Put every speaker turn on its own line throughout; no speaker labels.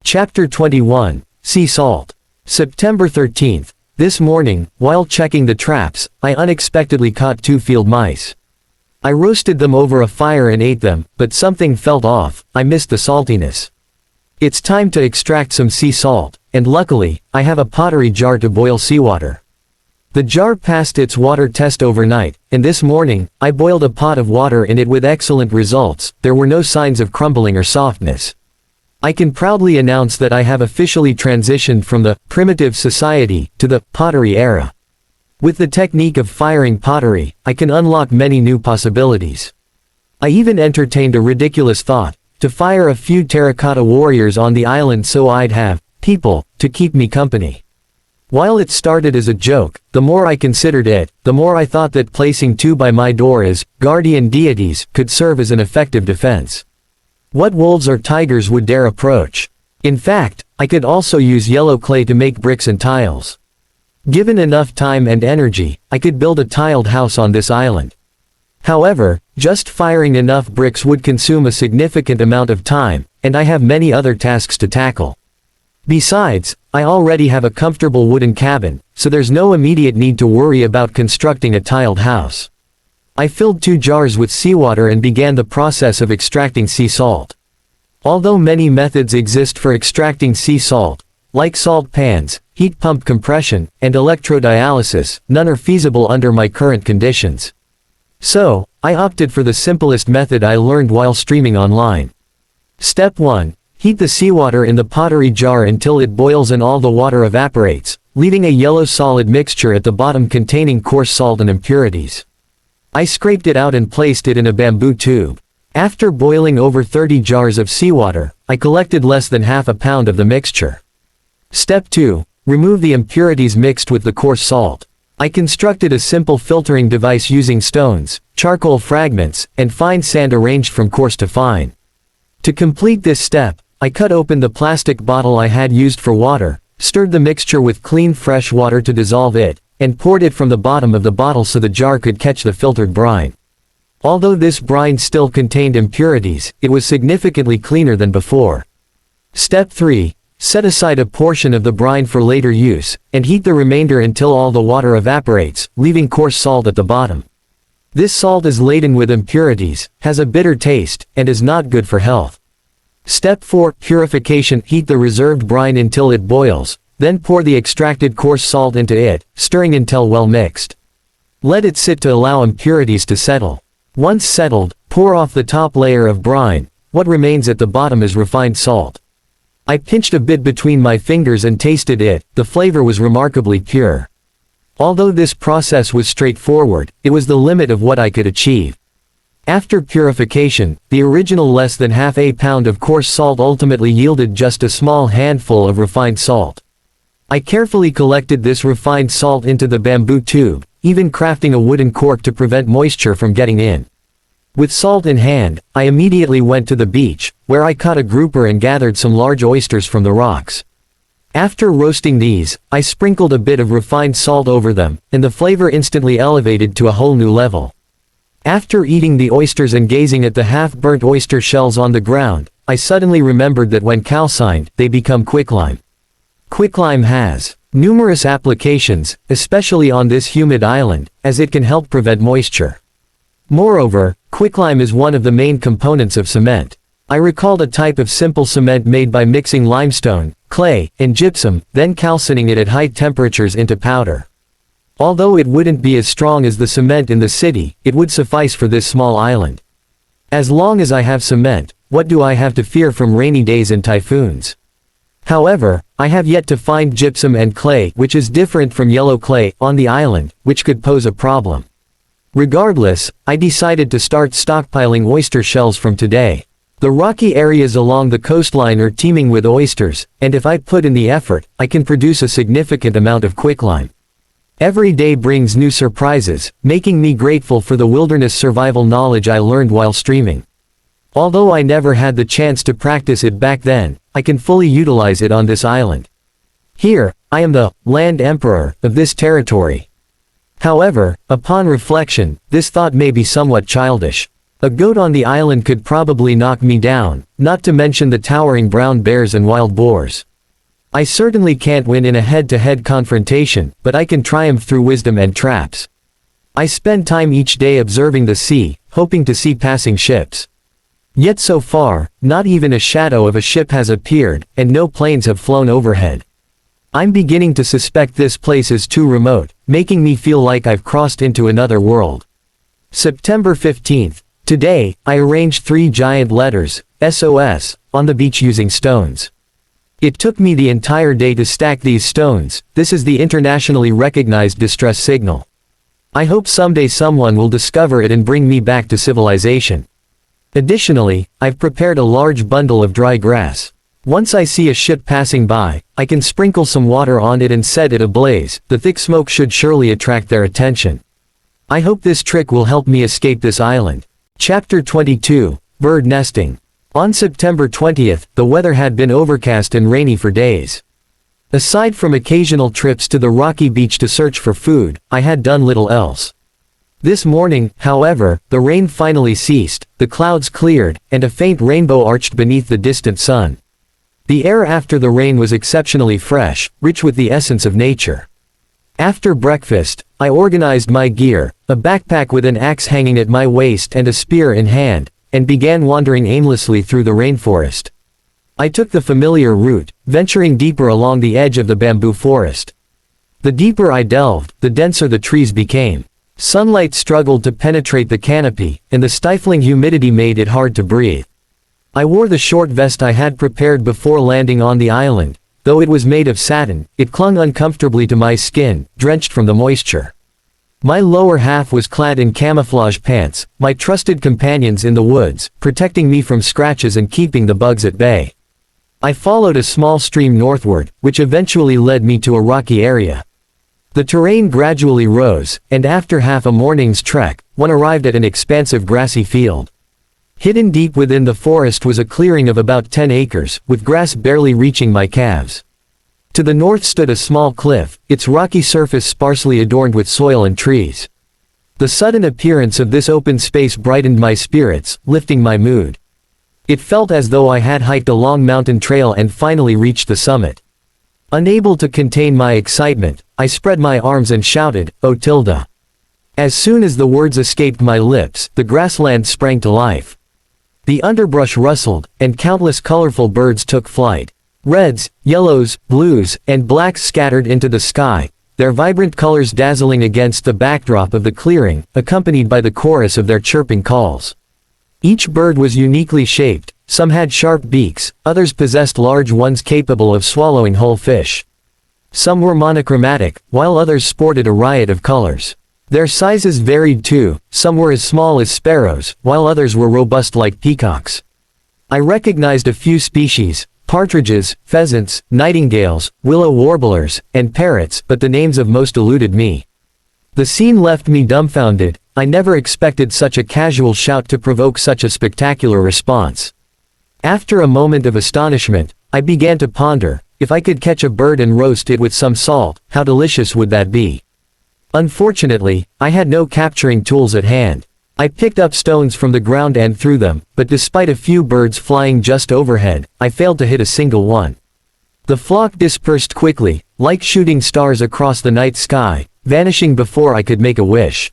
Chapter 21, Sea Salt. September 13th. This morning, while checking the traps, I unexpectedly caught 2 field mice. I roasted them over a fire and ate them, but something felt off. I missed the saltiness. It's time to extract some sea salt, and luckily, I have a pottery jar to boil seawater. The jar passed its water test overnight, and this morning, I boiled a pot of water in it with excellent results. There were no signs of crumbling or softness. I can proudly announce that I have officially transitioned from the primitive society to the pottery era. With the technique of firing pottery, I can unlock many new possibilities. I even entertained a ridiculous thought, to fire a few terracotta warriors on the island so I'd have people to keep me company. While it started as a joke, the more I considered it, the more I thought that placing 2 by my door as guardian deities could serve as an effective defense. What wolves or tigers would dare approach? In fact, I could also use yellow clay to make bricks and tiles. Given enough time and energy, I could build a tiled house on this island. However, just firing enough bricks would consume a significant amount of time, and I have many other tasks to tackle. Besides, I already have a comfortable wooden cabin, so there's no immediate need to worry about constructing a tiled house. I filled 2 jars with seawater and began the process of extracting sea salt. Although many methods exist for extracting sea salt, like salt pans, heat pump compression, and electrodialysis, none are feasible under my current conditions. So, I opted for the simplest method I learned while streaming online. Step 1. Heat the seawater in the pottery jar until it boils and all the water evaporates, leaving a yellow solid mixture at the bottom containing coarse salt and impurities. I scraped it out and placed it in a bamboo tube. After boiling over 30 jars of seawater, I collected less than half a pound of the mixture. Step 2. Remove the impurities mixed with the coarse salt. I constructed a simple filtering device using stones, charcoal fragments, and fine sand arranged from coarse to fine. To complete this step, I cut open the plastic bottle I had used for water, stirred the mixture with clean fresh water to dissolve it, and poured it from the bottom of the bottle so the jar could catch the filtered brine. Although this brine still contained impurities, it was significantly cleaner than before. Step 3. Set aside a portion of the brine for later use, and heat the remainder until all the water evaporates, leaving coarse salt at the bottom. This salt is laden with impurities, has a bitter taste, and is not good for health. Step 4. Purification. Heat the reserved brine until it boils, then pour the extracted coarse salt into it, stirring until well mixed. Let it sit to allow impurities to settle. Once settled, pour off the top layer of brine. What remains at the bottom is refined salt. I pinched a bit between my fingers and tasted it. The flavor was remarkably pure. Although this process was straightforward, it was the limit of what I could achieve. After purification, the original less than half a pound of coarse salt ultimately yielded just a small handful of refined salt. I carefully collected this refined salt into the bamboo tube, even crafting a wooden cork to prevent moisture from getting in. With salt in hand, I immediately went to the beach, where I caught a grouper and gathered some large oysters from the rocks. After roasting these, I sprinkled a bit of refined salt over them, and the flavor instantly elevated to a whole new level. After eating the oysters and gazing at the half-burnt oyster shells on the ground, I suddenly remembered that when calcined, they become quicklime. Quicklime has numerous applications, especially on this humid island, as it can help prevent moisture. Moreover, quicklime is one of the main components of cement. I recalled a type of simple cement made by mixing limestone, clay, and gypsum, then calcining it at high temperatures into powder. Although it wouldn't be as strong as the cement in the city, it would suffice for this small island. As long as I have cement, what do I have to fear from rainy days and typhoons? However, I have yet to find gypsum and clay, which is different from yellow clay, on the island, which could pose a problem. Regardless, I decided to start stockpiling oyster shells from today. The rocky areas along the coastline are teeming with oysters, and if I put in the effort, I can produce a significant amount of quicklime. Every day brings new surprises, making me grateful for the wilderness survival knowledge I learned while streaming. Although I never had the chance to practice it back then, I can fully utilize it on this island. Here, I am the land emperor of this territory. However, upon reflection, this thought may be somewhat childish. A goat on the island could probably knock me down, not to mention the towering brown bears and wild boars. I certainly can't win in a head-to-head confrontation, but I can triumph through wisdom and traps. I spend time each day observing the sea, hoping to see passing ships. Yet so far, not even a shadow of a ship has appeared, and no planes have flown overhead. I'm beginning to suspect this place is too remote, making me feel like I've crossed into another world. September 15th. Today, I arranged 3 giant letters, SOS, on the beach using stones. It took me the entire day to stack these stones. This is the internationally recognized distress signal. I hope someday someone will discover it and bring me back to civilization. Additionally, I've prepared a large bundle of dry grass. Once I see a ship passing by, I can sprinkle some water on it and set it ablaze. The thick smoke should surely attract their attention. I hope this trick will help me escape this island. Chapter 22, Bird Nesting. On September 20th, the weather had been overcast and rainy for days. Aside from occasional trips to the rocky beach to search for food, I had done little else. This morning, however, the rain finally ceased, the clouds cleared, and a faint rainbow arched beneath the distant sun. The air after the rain was exceptionally fresh, rich with the essence of nature. After breakfast, I organized my gear, a backpack with an axe hanging at my waist and a spear in hand, and began wandering aimlessly through the rainforest. I took the familiar route, venturing deeper along the edge of the bamboo forest. The deeper I delved, the denser the trees became. Sunlight struggled to penetrate the canopy, and the stifling humidity made it hard to breathe. I wore the short vest I had prepared before landing on the island. Though it was made of satin, it clung uncomfortably to my skin, drenched from the moisture. My lower half was clad in camouflage pants, my trusted companions in the woods, protecting me from scratches and keeping the bugs at bay. I followed a small stream northward, which eventually led me to a rocky area. The terrain gradually rose, and after half a morning's trek, one arrived at an expansive grassy field. Hidden deep within the forest was a clearing of about 10 acres, with grass barely reaching my calves. To the north stood a small cliff, its rocky surface sparsely adorned with soil and trees. The sudden appearance of this open space brightened my spirits, lifting my mood. It felt as though I had hiked a long mountain trail and finally reached the summit. Unable to contain my excitement, I spread my arms and shouted, "Oh Tilda!" As soon as the words escaped my lips, the grassland sprang to life. The underbrush rustled, and countless colorful birds took flight. Reds, yellows, blues, and blacks scattered into the sky, their vibrant colors dazzling against the backdrop of the clearing, accompanied by the chorus of their chirping calls. Each bird was uniquely shaped, some had sharp beaks, others possessed large ones capable of swallowing whole fish. Some were monochromatic, while others sported a riot of colors. Their sizes varied too, some were as small as sparrows, while others were robust like peacocks. I recognized a few species, partridges, pheasants, nightingales, willow warblers, and parrots, but the names of most eluded me. The scene left me dumbfounded. I never expected such a casual shout to provoke such a spectacular response. After a moment of astonishment, I began to ponder, if I could catch a bird and roast it with some salt, how delicious would that be? Unfortunately, I had no capturing tools at hand. I picked up stones from the ground and threw them, but despite a few birds flying just overhead, I failed to hit a single one. The flock dispersed quickly, like shooting stars across the night sky, vanishing before I could make a wish.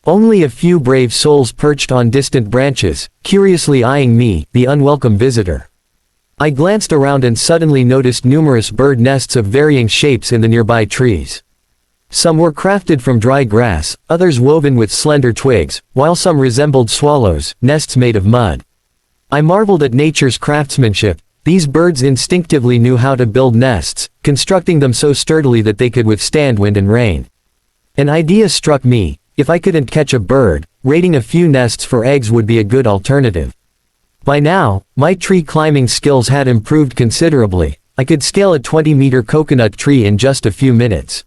Only a few brave souls perched on distant branches, curiously eyeing me, the unwelcome visitor. I glanced around and suddenly noticed numerous bird nests of varying shapes in the nearby trees. Some were crafted from dry grass, others woven with slender twigs, while some resembled swallows, nests made of mud. I marveled at nature's craftsmanship. These birds instinctively knew how to build nests, constructing them so sturdily that they could withstand wind and rain. An idea struck me: if I couldn't catch a bird, raiding a few nests for eggs would be a good alternative. By now, my tree climbing skills had improved considerably. I could scale a 20-meter coconut tree in just a few minutes.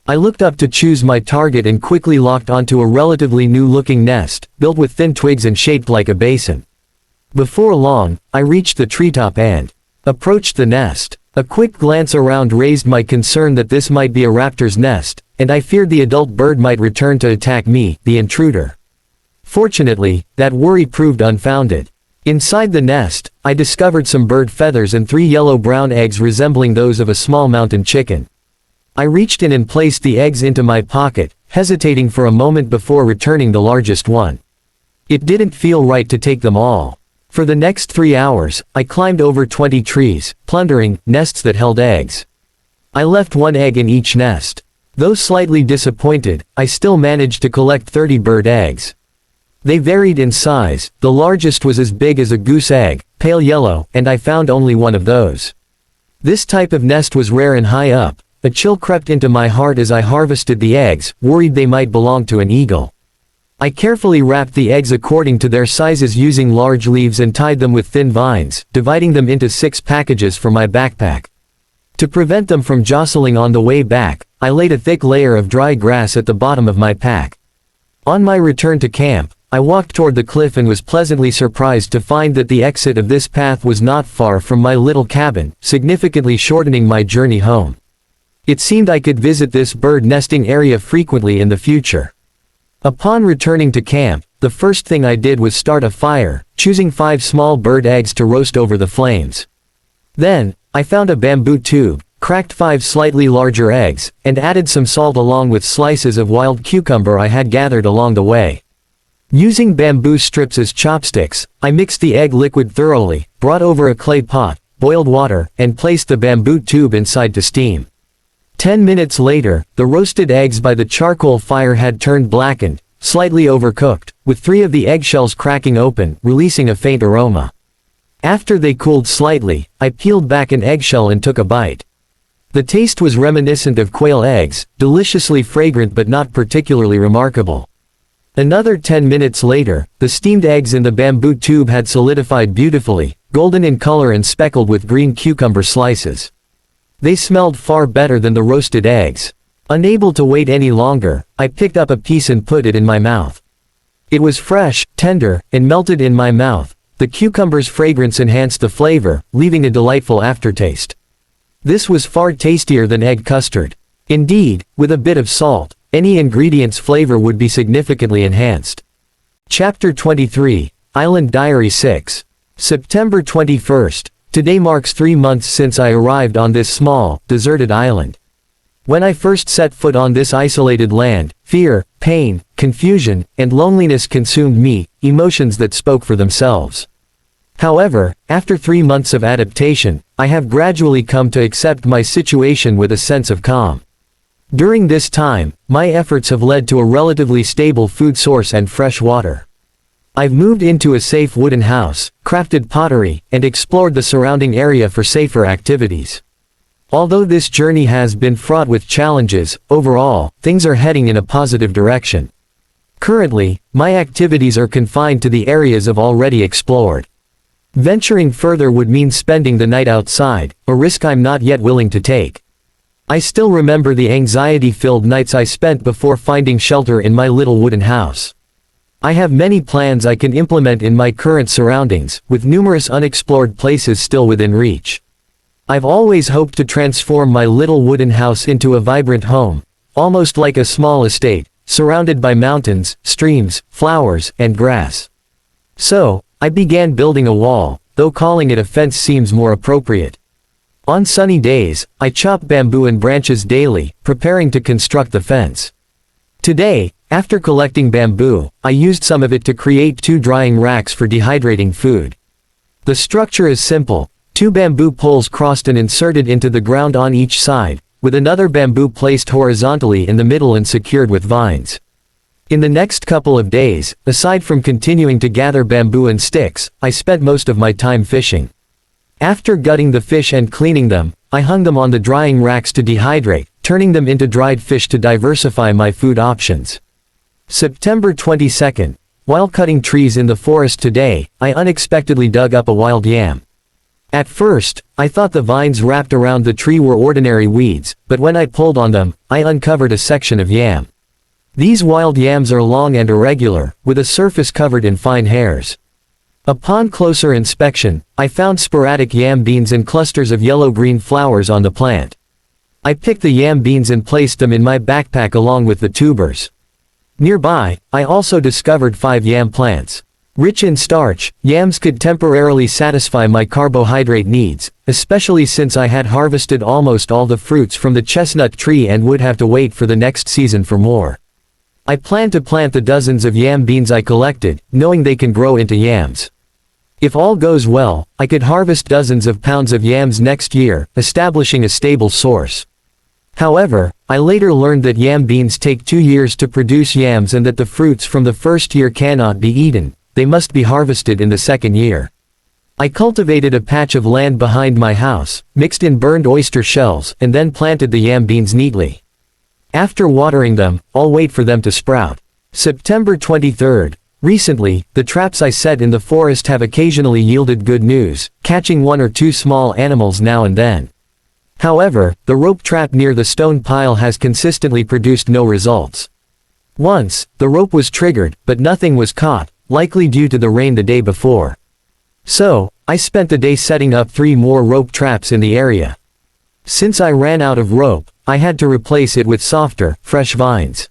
I looked up to choose my target and quickly locked onto a relatively new-looking nest, built with thin twigs and shaped like a basin. Before long, I reached the treetop and approached the nest. A quick glance around raised my concern that this might be a raptor's nest, and I feared the adult bird might return to attack me, the intruder. Fortunately, that worry proved unfounded. Inside the nest, I discovered some bird feathers and 3 yellow-brown eggs resembling those of a small mountain chicken. I reached in and placed the eggs into my pocket, hesitating for a moment before returning the largest one. It didn't feel right to take them all. For the next 3 hours, I climbed over 20 trees, plundering nests that held eggs. I left 1 egg in each nest. Though slightly disappointed, I still managed to collect 30 bird eggs. They varied in size. The largest was as big as a goose egg, pale yellow, and I found only 1 of those. This type of nest was rare and high up. A chill crept into my heart as I harvested the eggs, worried they might belong to an eagle. I carefully wrapped the eggs according to their sizes using large leaves and tied them with thin vines, dividing them into 6 packages for my backpack. To prevent them from jostling on the way back, I laid a thick layer of dry grass at the bottom of my pack. On my return to camp, I walked toward the cliff and was pleasantly surprised to find that the exit of this path was not far from my little cabin, significantly shortening my journey home. It seemed I could visit this bird nesting area frequently in the future. Upon returning to camp, the first thing I did was start a fire, choosing 5 small bird eggs to roast over the flames. Then, I found a bamboo tube, cracked 5 slightly larger eggs, and added some salt along with slices of wild cucumber I had gathered along the way. Using bamboo strips as chopsticks, I mixed the egg liquid thoroughly, brought over a clay pot, boiled water, and placed the bamboo tube inside to steam. 10 minutes later, the roasted eggs by the charcoal fire had turned blackened, slightly overcooked, with 3 of the eggshells cracking open, releasing a faint aroma. After they cooled slightly, I peeled back an eggshell and took a bite. The taste was reminiscent of quail eggs, deliciously fragrant but not particularly remarkable. Another 10 minutes later, the steamed eggs in the bamboo tube had solidified beautifully, golden in color and speckled with green cucumber slices. They smelled far better than the roasted eggs. Unable to wait any longer, I picked up a piece and put it in my mouth. It was fresh, tender, and melted in my mouth. The cucumber's fragrance enhanced the flavor, leaving a delightful aftertaste. This was far tastier than egg custard. Indeed, with a bit of salt, any ingredient's flavor would be significantly enhanced. Chapter 23, Island Diary 6. September 21st. Today marks 3 months since I arrived on this small, deserted island. When I first set foot on this isolated land, fear, pain, confusion, and loneliness consumed me, emotions that spoke for themselves. However, after 3 months of adaptation, I have gradually come to accept my situation with a sense of calm. During this time, my efforts have led to a relatively stable food source and fresh water. I've moved into a safe wooden house, crafted pottery, and explored the surrounding area for safer activities. Although this journey has been fraught with challenges, overall, things are heading in a positive direction. Currently, my activities are confined to the areas I've already explored. Venturing further would mean spending the night outside, a risk I'm not yet willing to take. I still remember the anxiety-filled nights I spent before finding shelter in my little wooden house. I have many plans I can implement in my current surroundings, with numerous unexplored places still within reach. I've always hoped to transform my little wooden house into a vibrant home, almost like a small estate, surrounded by mountains, streams, flowers, and grass. So, I began building a wall, though calling it a fence seems more appropriate. On sunny days, I chop bamboo and branches daily, preparing to construct the fence. Today, after collecting bamboo, I used some of it to create 2 drying racks for dehydrating food. The structure is simple: 2 bamboo poles crossed and inserted into the ground on each side, with another bamboo placed horizontally in the middle and secured with vines. In the next couple of days, aside from continuing to gather bamboo and sticks, I spent most of my time fishing. After gutting the fish and cleaning them, I hung them on the drying racks to dehydrate, turning them into dried fish to diversify my food options. September 22nd. While cutting trees in the forest today, I unexpectedly dug up a wild yam. At first, I thought the vines wrapped around the tree were ordinary weeds, but when I pulled on them, I uncovered a section of yam. These wild yams are long and irregular, with a surface covered in fine hairs. Upon closer inspection, I found sporadic yam beans and clusters of yellow-green flowers on the plant. I picked the yam beans and placed them in my backpack along with the tubers. Nearby, I also discovered 5 yam plants. Rich in starch, yams could temporarily satisfy my carbohydrate needs, especially since I had harvested almost all the fruits from the chestnut tree and would have to wait for the next season for more. I plan to plant the dozens of yam beans I collected, knowing they can grow into yams. If all goes well, I could harvest dozens of pounds of yams next year, establishing a stable source. However, I later learned that yam beans take 2 years to produce yams and that the fruits from the first year cannot be eaten. They must be harvested in the second year. I cultivated a patch of land behind my house, mixed in burned oyster shells, and then planted the yam beans neatly. After watering them, I'll wait for them to sprout. September 23rd. Recently, the traps I set in the forest have occasionally yielded good news, catching 1 or 2 small animals now and then. However, the rope trap near the stone pile has consistently produced no results. Once, the rope was triggered, but nothing was caught, likely due to the rain the day before. So, I spent the day setting up 3 more rope traps in the area. Since I ran out of rope, I had to replace it with softer, fresh vines.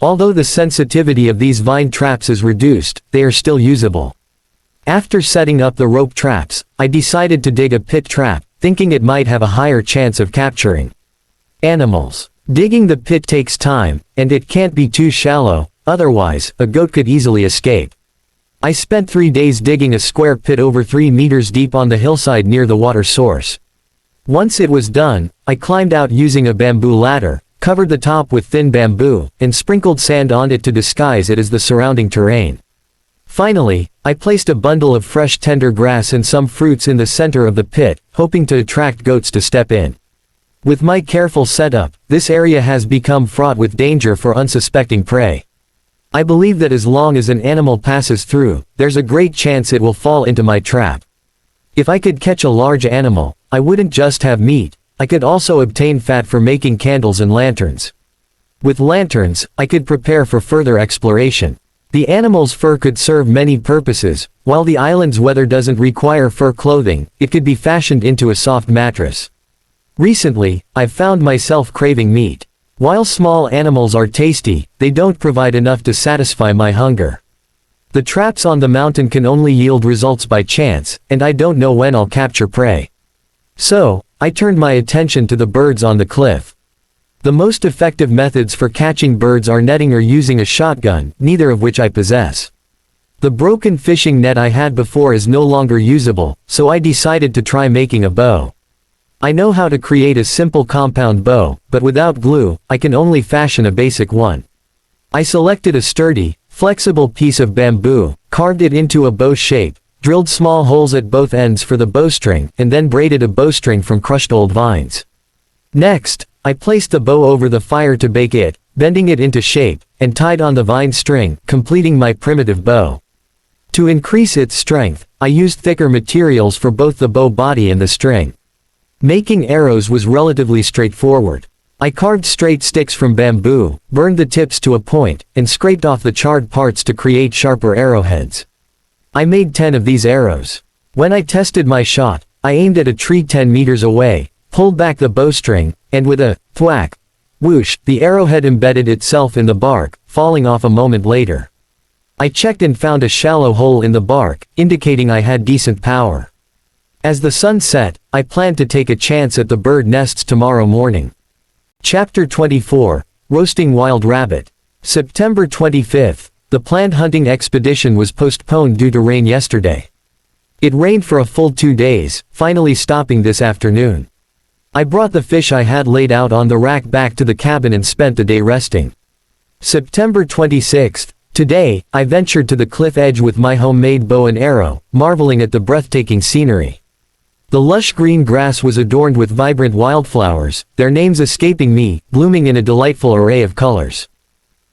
Although the sensitivity of these vine traps is reduced, they are still usable. After setting up the rope traps, I decided to dig a pit trap, thinking it might have a higher chance of capturing animals. Digging the pit takes time, and it can't be too shallow, otherwise, a goat could easily escape. I spent 3 days digging a square pit over 3 meters deep on the hillside near the water source. Once it was done, I climbed out using a bamboo ladder, covered the top with thin bamboo, and sprinkled sand on it to disguise it as the surrounding terrain. Finally, I placed a bundle of fresh tender grass and some fruits in the center of the pit, hoping to attract goats to step in. With my careful setup, this area has become fraught with danger for unsuspecting prey. I believe that as long as an animal passes through, there's a great chance it will fall into my trap. If I could catch a large animal, I wouldn't just have meat, I could also obtain fat for making candles and lanterns. With lanterns, I could prepare for further exploration. The animal's fur could serve many purposes. While the island's weather doesn't require fur clothing, it could be fashioned into a soft mattress. Recently, I've found myself craving meat. While small animals are tasty, they don't provide enough to satisfy my hunger. The traps on the mountain can only yield results by chance, and I don't know when I'll capture prey. So, I turned my attention to the birds on the cliff. The most effective methods for catching birds are netting or using a shotgun, neither of which I possess. The broken fishing net I had before is no longer usable, so I decided to try making a bow. I know how to create a simple compound bow, but without glue, I can only fashion a basic one. I selected a sturdy, flexible piece of bamboo, carved it into a bow shape, drilled small holes at both ends for the bowstring, and then braided a bowstring from crushed old vines. Next, I placed the bow over the fire to bake it, bending it into shape, and tied on the vine string, completing my primitive bow. To increase its strength, I used thicker materials for both the bow body and the string. Making arrows was relatively straightforward. I carved straight sticks from bamboo, burned the tips to a point, and scraped off the charred parts to create sharper arrowheads. I made 10 of these arrows. When I tested my shot, I aimed at a tree 10 meters away, pulled back the bowstring, and with a thwack, whoosh, the arrowhead embedded itself in the bark, falling off a moment later. I checked and found a shallow hole in the bark, indicating I had decent power. As the sun set, I planned to take a chance at the bird nests tomorrow morning. Chapter 24, Roasting Wild Rabbit. September 25th, the planned hunting expedition was postponed due to rain yesterday. It rained for a full 2 days, finally stopping this afternoon. I brought the fish I had laid out on the rack back to the cabin and spent the day resting. September 26th, today, I ventured to the cliff edge with my homemade bow and arrow, marveling at the breathtaking scenery. The lush green grass was adorned with vibrant wildflowers, their names escaping me, blooming in a delightful array of colors.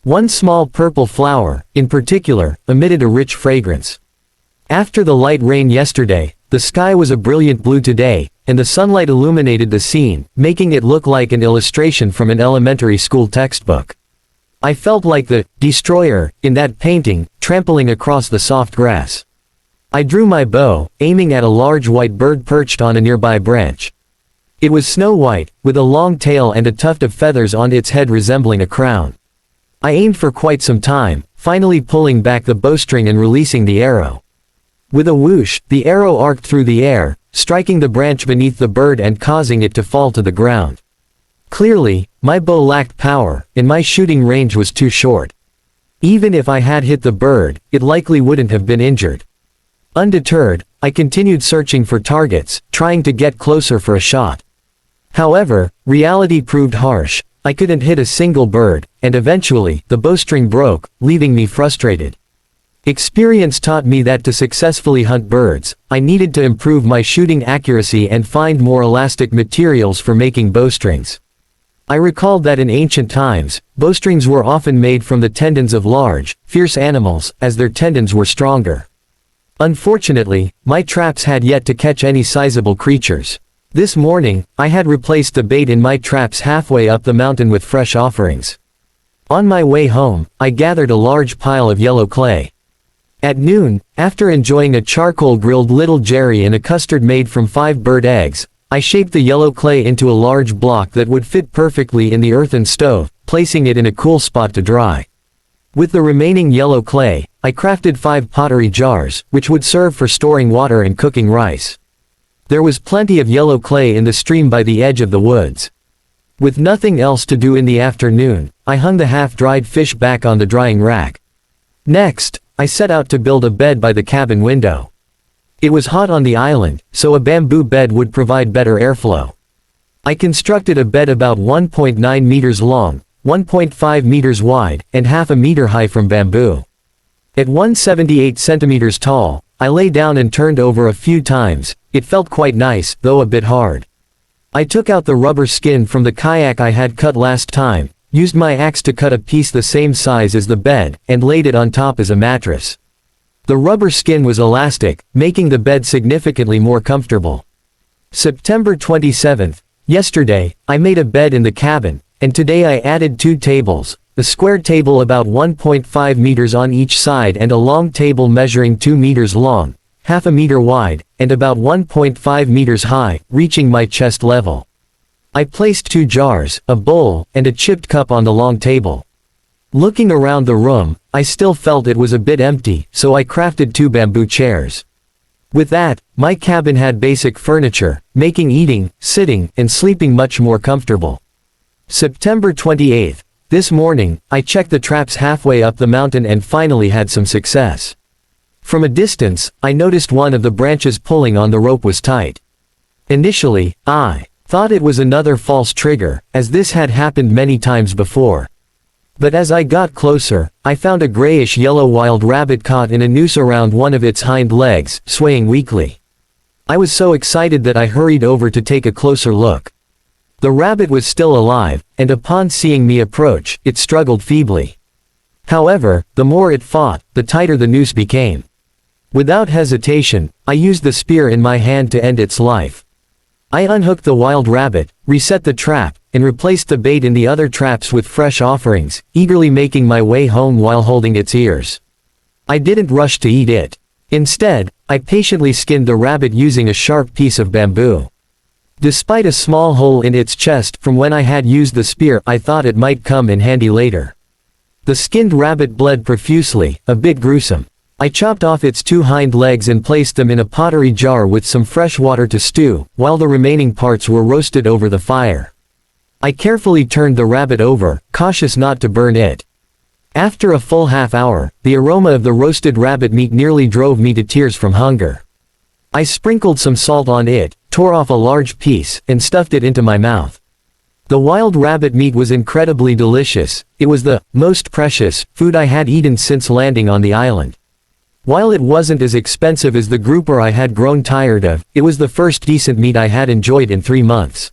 One small purple flower, in particular, emitted a rich fragrance. After the light rain yesterday, the sky was a brilliant blue today, and the sunlight illuminated the scene, making it look like an illustration from an elementary school textbook. I felt like the destroyer in that painting, trampling across the soft grass. I drew my bow, aiming at a large white bird perched on a nearby branch. It was snow white, with a long tail and a tuft of feathers on its head resembling a crown. I aimed for quite some time, finally pulling back the bowstring and releasing the arrow. With a whoosh, the arrow arced through the air, striking the branch beneath the bird and causing it to fall to the ground. Clearly, my bow lacked power, and my shooting range was too short. Even if I had hit the bird, it likely wouldn't have been injured. Undeterred, I continued searching for targets, trying to get closer for a shot. However, reality proved harsh. I couldn't hit a single bird, and eventually, the bowstring broke, leaving me frustrated. Experience taught me that to successfully hunt birds, I needed to improve my shooting accuracy and find more elastic materials for making bowstrings. I recalled that in ancient times, bowstrings were often made from the tendons of large, fierce animals, as their tendons were stronger. Unfortunately, my traps had yet to catch any sizable creatures. This morning, I had replaced the bait in my traps halfway up the mountain with fresh offerings. On my way home, I gathered a large pile of yellow clay. At noon, after enjoying a charcoal-grilled little jerry and a custard made from 5 bird eggs, I shaped the yellow clay into a large block that would fit perfectly in the earthen stove, placing it in a cool spot to dry. With the remaining yellow clay, I crafted 5 pottery jars, which would serve for storing water and cooking rice. There was plenty of yellow clay in the stream by the edge of the woods. With nothing else to do in the afternoon, I hung the half-dried fish back on the drying rack. Next, I set out to build a bed by the cabin window. It was hot on the island, so a bamboo bed would provide better airflow. I constructed a bed about 1.9 meters long, 1.5 meters wide, and half a meter high from bamboo. At 178 centimeters tall, I lay down and turned over a few times. It felt quite nice, though a bit hard. I took out the rubber skin from the kayak I had cut last time, used my axe to cut a piece the same size as the bed, and laid it on top as a mattress. The rubber skin was elastic, making the bed significantly more comfortable. September 27th. Yesterday, I made a bed in the cabin, and today I added 2 tables, a square table about 1.5 meters on each side and a long table measuring 2 meters long, half a meter wide, and about 1.5 meters high, reaching my chest level. I placed 2 jars, a bowl, and a chipped cup on the long table. Looking around the room, I still felt it was a bit empty, so I crafted 2 bamboo chairs. With that, my cabin had basic furniture, making eating, sitting, and sleeping much more comfortable. September 28th. This morning, I checked the traps halfway up the mountain and finally had some success. From a distance, I noticed one of the branches pulling on the rope was tight. Initially, I thought it was another false trigger, as this had happened many times before. But as I got closer, I found a grayish-yellow wild rabbit caught in a noose around one of its hind legs, swaying weakly. I was so excited that I hurried over to take a closer look. The rabbit was still alive, and upon seeing me approach, it struggled feebly. However, the more it fought, the tighter the noose became. Without hesitation, I used the spear in my hand to end its life. I unhooked the wild rabbit, reset the trap, and replaced the bait in the other traps with fresh offerings, eagerly making my way home while holding its ears. I didn't rush to eat it. Instead, I patiently skinned the rabbit using a sharp piece of bamboo. Despite a small hole in its chest from when I had used the spear, I thought it might come in handy later. The skinned rabbit bled profusely, a bit gruesome. I chopped off its 2 hind legs and placed them in a pottery jar with some fresh water to stew, while the remaining parts were roasted over the fire. I carefully turned the rabbit over, cautious not to burn it. After a full half hour, the aroma of the roasted rabbit meat nearly drove me to tears from hunger. I sprinkled some salt on it, tore off a large piece, and stuffed it into my mouth. The wild rabbit meat was incredibly delicious. It was the most precious food I had eaten since landing on the island. While it wasn't as expensive as the grouper I had grown tired of, it was the first decent meat I had enjoyed in 3 months.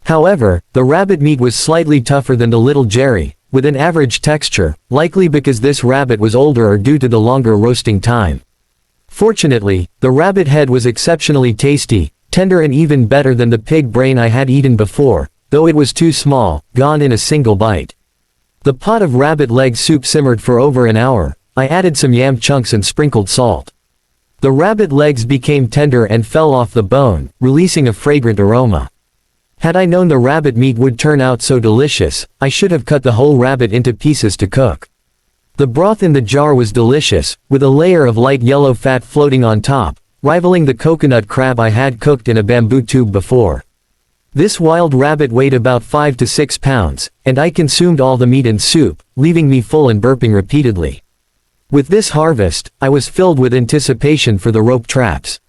However, the rabbit meat was slightly tougher than the little jerry, with an average texture, likely because this rabbit was older or due to the longer roasting time. Fortunately, the rabbit head was exceptionally tasty, tender and even better than the pig brain I had eaten before, though it was too small, gone in a single bite. The pot of rabbit leg soup simmered for over an hour. I added some yam chunks and sprinkled salt. The rabbit legs became tender and fell off the bone, releasing a fragrant aroma. Had I known the rabbit meat would turn out so delicious, I should have cut the whole rabbit into pieces to cook. The broth in the jar was delicious, with a layer of light yellow fat floating on top, rivaling the coconut crab I had cooked in a bamboo tube before. This wild rabbit weighed about 5 to 6 pounds, and I consumed all the meat and soup, leaving me full and burping repeatedly. With this harvest, I was filled with anticipation for the rope traps.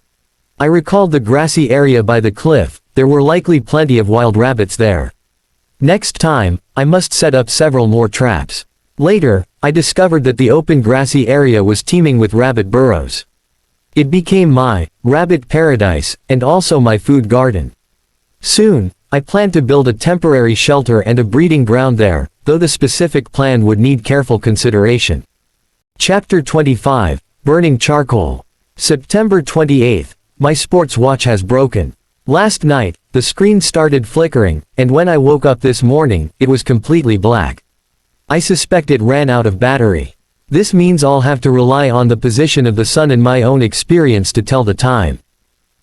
I recalled the grassy area by the cliff. There were likely plenty of wild rabbits there. Next time, I must set up several more traps. Later, I discovered that the open grassy area was teeming with rabbit burrows. It became my rabbit paradise, and also my food garden. Soon, I planned to build a temporary shelter and a breeding ground there, though the specific plan would need careful consideration. Chapter 25, Burning Charcoal. September 28th, my sports watch has broken. Last night, the screen started flickering, and when I woke up this morning, it was completely black. I suspect it ran out of battery. This means I'll have to rely on the position of the sun and my own experience to tell the time.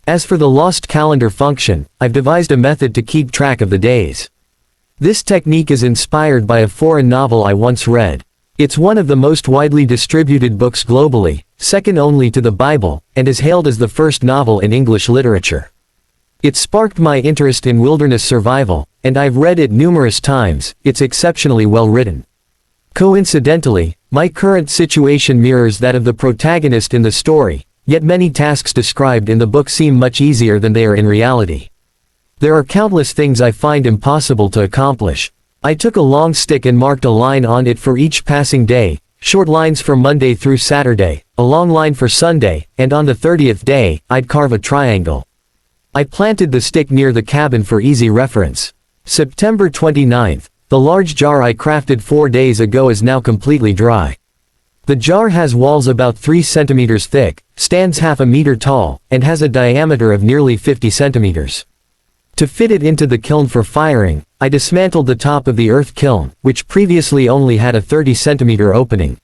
As for the lost calendar function, I've devised a method to keep track of the days. This technique is inspired by a foreign novel I once read. It's one of the most widely distributed books globally, second only to the Bible, and is hailed as the first novel in English literature. It sparked my interest in wilderness survival, and I've read it numerous times. It's exceptionally well written. Coincidentally, my current situation mirrors that of the protagonist in the story, yet many tasks described in the book seem much easier than they are in reality. There are countless things I find impossible to accomplish. I took a long stick and marked a line on it for each passing day, short lines for Monday through Saturday, a long line for Sunday, and on the 30th day, I'd carve a triangle. I planted the stick near the cabin for easy reference. September 29th, the large jar I crafted 4 days ago is now completely dry. The jar has walls about 3 centimeters thick, stands half a meter tall, and has a diameter of nearly 50 centimeters. To fit it into the kiln for firing, I dismantled the top of the earth kiln, which previously only had a 30 centimeter opening.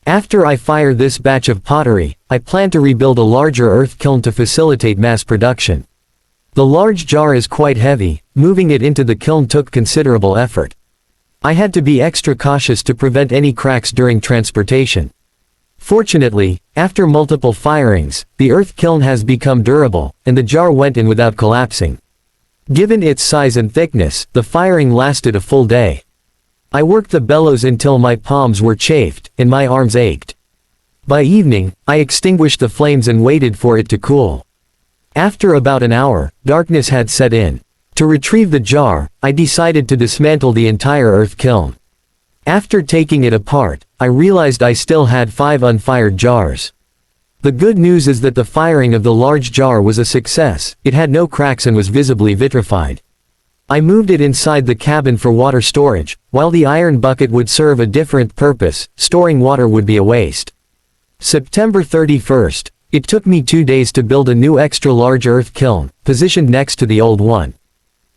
After I fire this batch of pottery, I plan to rebuild a larger earth kiln to facilitate mass production. The large jar is quite heavy, moving it into the kiln took considerable effort. I had to be extra cautious to prevent any cracks during transportation. Fortunately, after multiple firings, the earth kiln has become durable, and the jar went in without collapsing. Given its size and thickness, the firing lasted a full day. I worked the bellows until my palms were chafed, and my arms ached. By evening, I extinguished the flames and waited for it to cool. After about an hour, darkness had set in. To retrieve the jar, I decided to dismantle the entire earth kiln. After taking it apart, I realized I still had 5 unfired jars. The good news is that the firing of the large jar was a success. It had no cracks and was visibly vitrified. I moved it inside the cabin for water storage. While the iron bucket would serve a different purpose, storing water would be a waste. September 31st. It took me 2 days to build a new extra-large earth kiln, positioned next to the old one.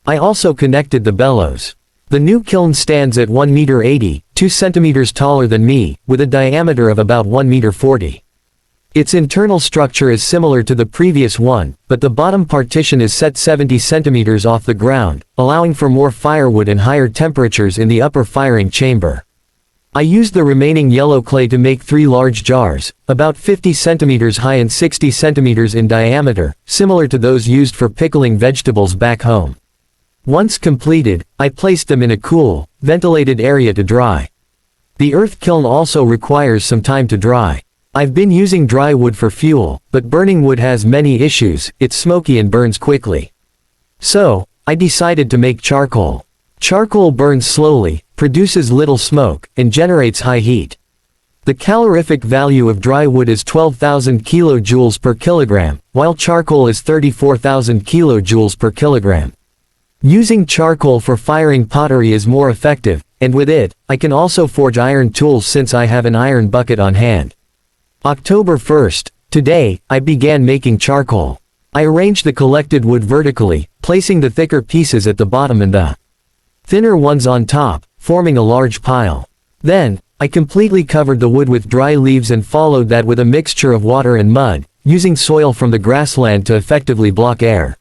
I also connected the bellows. The new kiln stands at 1 meter 80, 2 centimeters taller than me, with a diameter of about 1 meter 40. Its internal structure is similar to the previous one, but the bottom partition is set 70 centimeters off the ground, allowing for more firewood and higher temperatures in the upper firing chamber. I used the remaining yellow clay to make 3 large jars, about 50 centimeters high and 60 centimeters in diameter, similar to those used for pickling vegetables back home. Once completed, I placed them in a cool, ventilated area to dry. The earth kiln also requires some time to dry. I've been using dry wood for fuel, but burning wood has many issues. It's smoky and burns quickly. So, I decided to make charcoal. Charcoal burns slowly, produces little smoke, and generates high heat. The calorific value of dry wood is 12,000 kilojoules per kilogram, while charcoal is 34,000 kilojoules per kilogram. Using charcoal for firing pottery is more effective, and with it, I can also forge iron tools since I have an iron bucket on hand. October 1st, today, I began making charcoal. I arranged the collected wood vertically, placing the thicker pieces at the bottom and the thinner ones on top, forming a large pile. Then, I completely covered the wood with dry leaves and followed that with a mixture of water and mud, using soil from the grassland to effectively block air.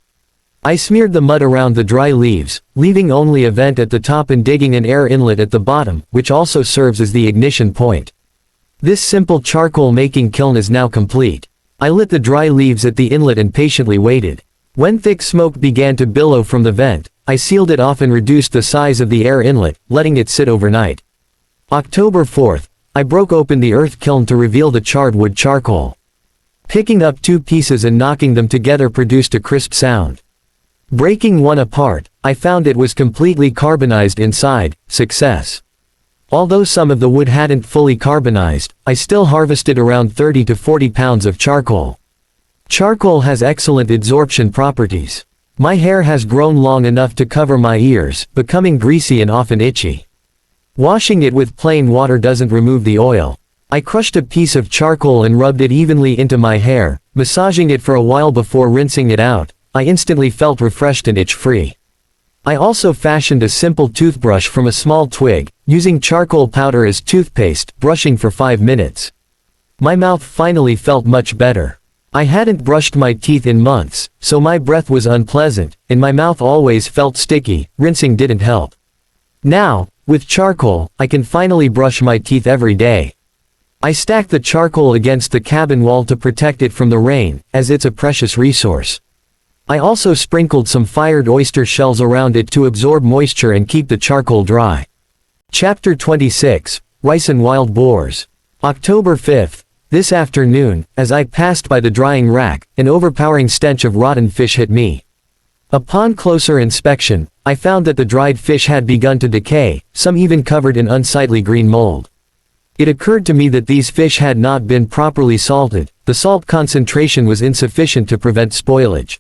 I smeared the mud around the dry leaves, leaving only a vent at the top and digging an air inlet at the bottom, which also serves as the ignition point. This simple charcoal-making kiln is now complete. I lit the dry leaves at the inlet and patiently waited. When thick smoke began to billow from the vent, I sealed it off and reduced the size of the air inlet, letting it sit overnight. October 4th, I broke open the earth kiln to reveal the charred wood charcoal. Picking up 2 pieces and knocking them together produced a crisp sound. Breaking one apart, I found it was completely carbonized inside. Success. Although some of the wood hadn't fully carbonized, I still harvested around 30 to 40 pounds of charcoal. Charcoal has excellent adsorption properties. My hair has grown long enough to cover my ears, becoming greasy and often itchy. Washing it with plain water doesn't remove the oil. I crushed a piece of charcoal and rubbed it evenly into my hair, massaging it for a while before rinsing it out. I instantly felt refreshed and itch-free. I also fashioned a simple toothbrush from a small twig, using charcoal powder as toothpaste, brushing for 5 minutes. My mouth finally felt much better. I hadn't brushed my teeth in months, so my breath was unpleasant, and my mouth always felt sticky. Rinsing didn't help. Now, with charcoal, I can finally brush my teeth every day. I stacked the charcoal against the cabin wall to protect it from the rain, as it's a precious resource. I also sprinkled some fired oyster shells around it to absorb moisture and keep the charcoal dry. Chapter 26, Rice and Wild Boars. October 5th, this afternoon, as I passed by the drying rack, an overpowering stench of rotten fish hit me. Upon closer inspection, I found that the dried fish had begun to decay, some even covered in unsightly green mold. It occurred to me that these fish had not been properly salted. The salt concentration was insufficient to prevent spoilage.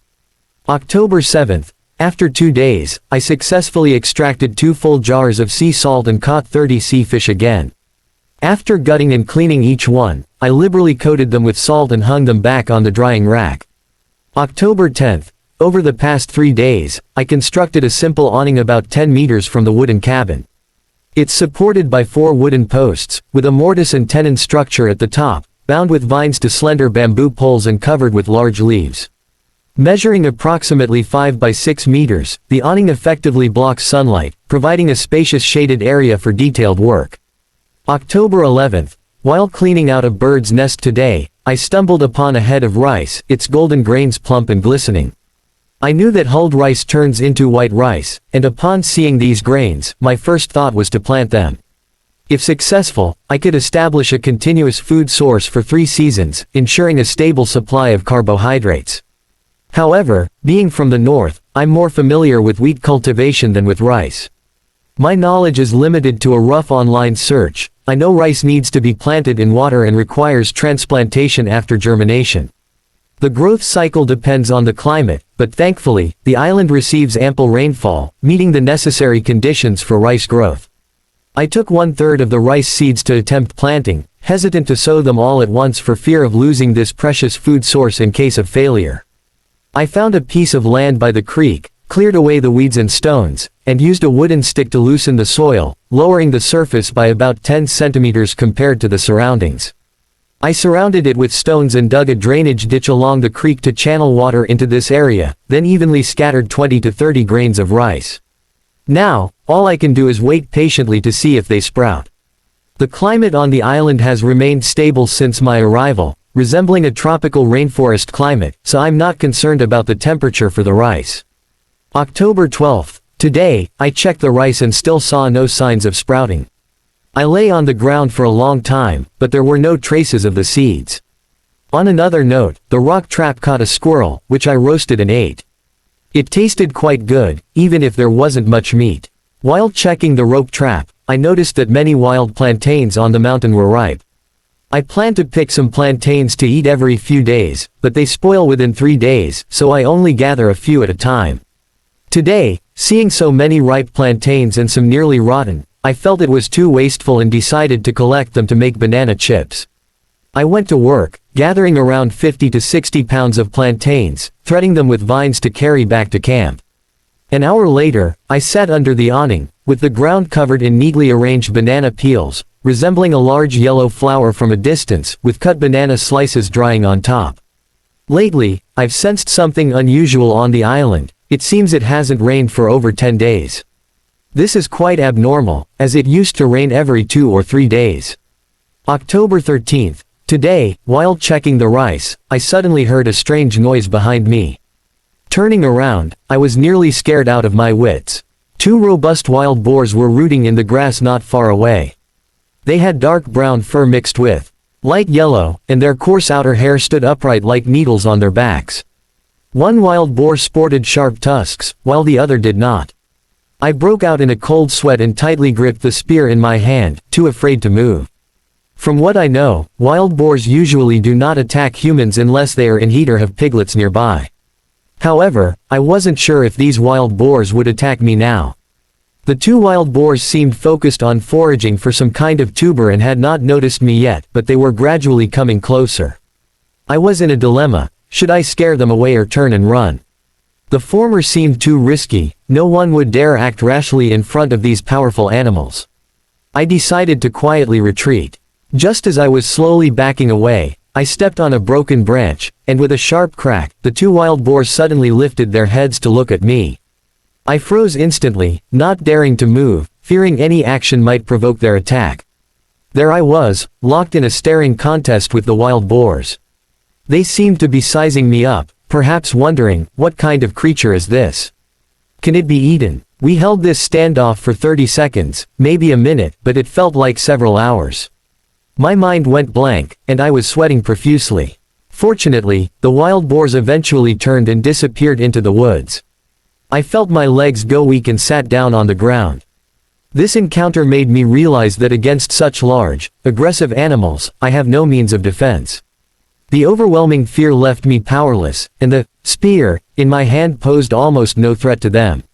October 7th, after 2 days, I successfully extracted 2 full jars of sea salt and caught 30 sea fish again. After gutting and cleaning each one, I liberally coated them with salt and hung them back on the drying rack. October 10th, over the past 3 days, I constructed a simple awning about 10 meters from the wooden cabin. It's supported by 4 wooden posts, with a mortise and tenon structure at the top, bound with vines to slender bamboo poles and covered with large leaves. Measuring approximately 5 by 6 meters, the awning effectively blocks sunlight, providing a spacious shaded area for detailed work. October 11th, while cleaning out a bird's nest today, I stumbled upon a head of rice, its golden grains plump and glistening. I knew that hulled rice turns into white rice, and upon seeing these grains, my first thought was to plant them. If successful, I could establish a continuous food source for 3 seasons, ensuring a stable supply of carbohydrates. However, being from the north, I'm more familiar with wheat cultivation than with rice. My knowledge is limited to a rough online search. I know rice needs to be planted in water and requires transplantation after germination. The growth cycle depends on the climate, but thankfully, the island receives ample rainfall, meeting the necessary conditions for rice growth. I took 1/3 of the rice seeds to attempt planting, hesitant to sow them all at once for fear of losing this precious food source in case of failure. I found a piece of land by the creek, cleared away the weeds and stones, and used a wooden stick to loosen the soil, lowering the surface by about 10 centimeters compared to the surroundings. I surrounded it with stones and dug a drainage ditch along the creek to channel water into this area, then evenly scattered 20 to 30 grains of rice. Now, all I can do is wait patiently to see if they sprout. The climate on the island has remained stable since my arrival, resembling a tropical rainforest climate, so I'm not concerned about the temperature for the rice. October 12th. Today, I checked the rice and still saw no signs of sprouting. I lay on the ground for a long time, but there were no traces of the seeds. On another note, the rock trap caught a squirrel, which I roasted and ate. It tasted quite good, even if there wasn't much meat. While checking the rope trap, I noticed that many wild plantains on the mountain were ripe. I plan to pick some plantains to eat every few days, but they spoil within 3 days, so I only gather a few at a time. Today, seeing so many ripe plantains and some nearly rotten, I felt it was too wasteful and decided to collect them to make banana chips. I went to work, gathering around 50 to 60 pounds of plantains, threading them with vines to carry back to camp. An hour later, I sat under the awning, with the ground covered in neatly arranged banana peels, resembling a large yellow flower from a distance, with cut banana slices drying on top. Lately, I've sensed something unusual on the island. It seems it hasn't rained for over 10 days. This is quite abnormal, as it used to rain every 2 or 3 days. October 13th. Today, while checking the rice, I suddenly heard a strange noise behind me. Turning around, I was nearly scared out of my wits. 2 robust wild boars were rooting in the grass not far away. They had dark brown fur mixed with light yellow, and their coarse outer hair stood upright like needles on their backs. One wild boar sported sharp tusks, while the other did not. I broke out in a cold sweat and tightly gripped the spear in my hand, too afraid to move. From what I know, wild boars usually do not attack humans unless they are in heat or have piglets nearby. However, I wasn't sure if these wild boars would attack me now. The 2 wild boars seemed focused on foraging for some kind of tuber and had not noticed me yet, but they were gradually coming closer. I was in a dilemma. Should I scare them away or turn and run? The former seemed too risky. No one would dare act rashly in front of these powerful animals. I decided to quietly retreat. Just as I was slowly backing away, I stepped on a broken branch, and with a sharp crack, the 2 wild boars suddenly lifted their heads to look at me. I froze instantly, not daring to move, fearing any action might provoke their attack. There I was, locked in a staring contest with the wild boars. They seemed to be sizing me up, perhaps wondering, what kind of creature is this? Can it be eaten? We held this standoff for 30 seconds, maybe a minute, but it felt like several hours. My mind went blank, and I was sweating profusely. Fortunately, the wild boars eventually turned and disappeared into the woods. I felt my legs go weak and sat down on the ground. This encounter made me realize that against such large, aggressive animals, I have no means of defense. The overwhelming fear left me powerless, and the spear in my hand posed almost no threat to them.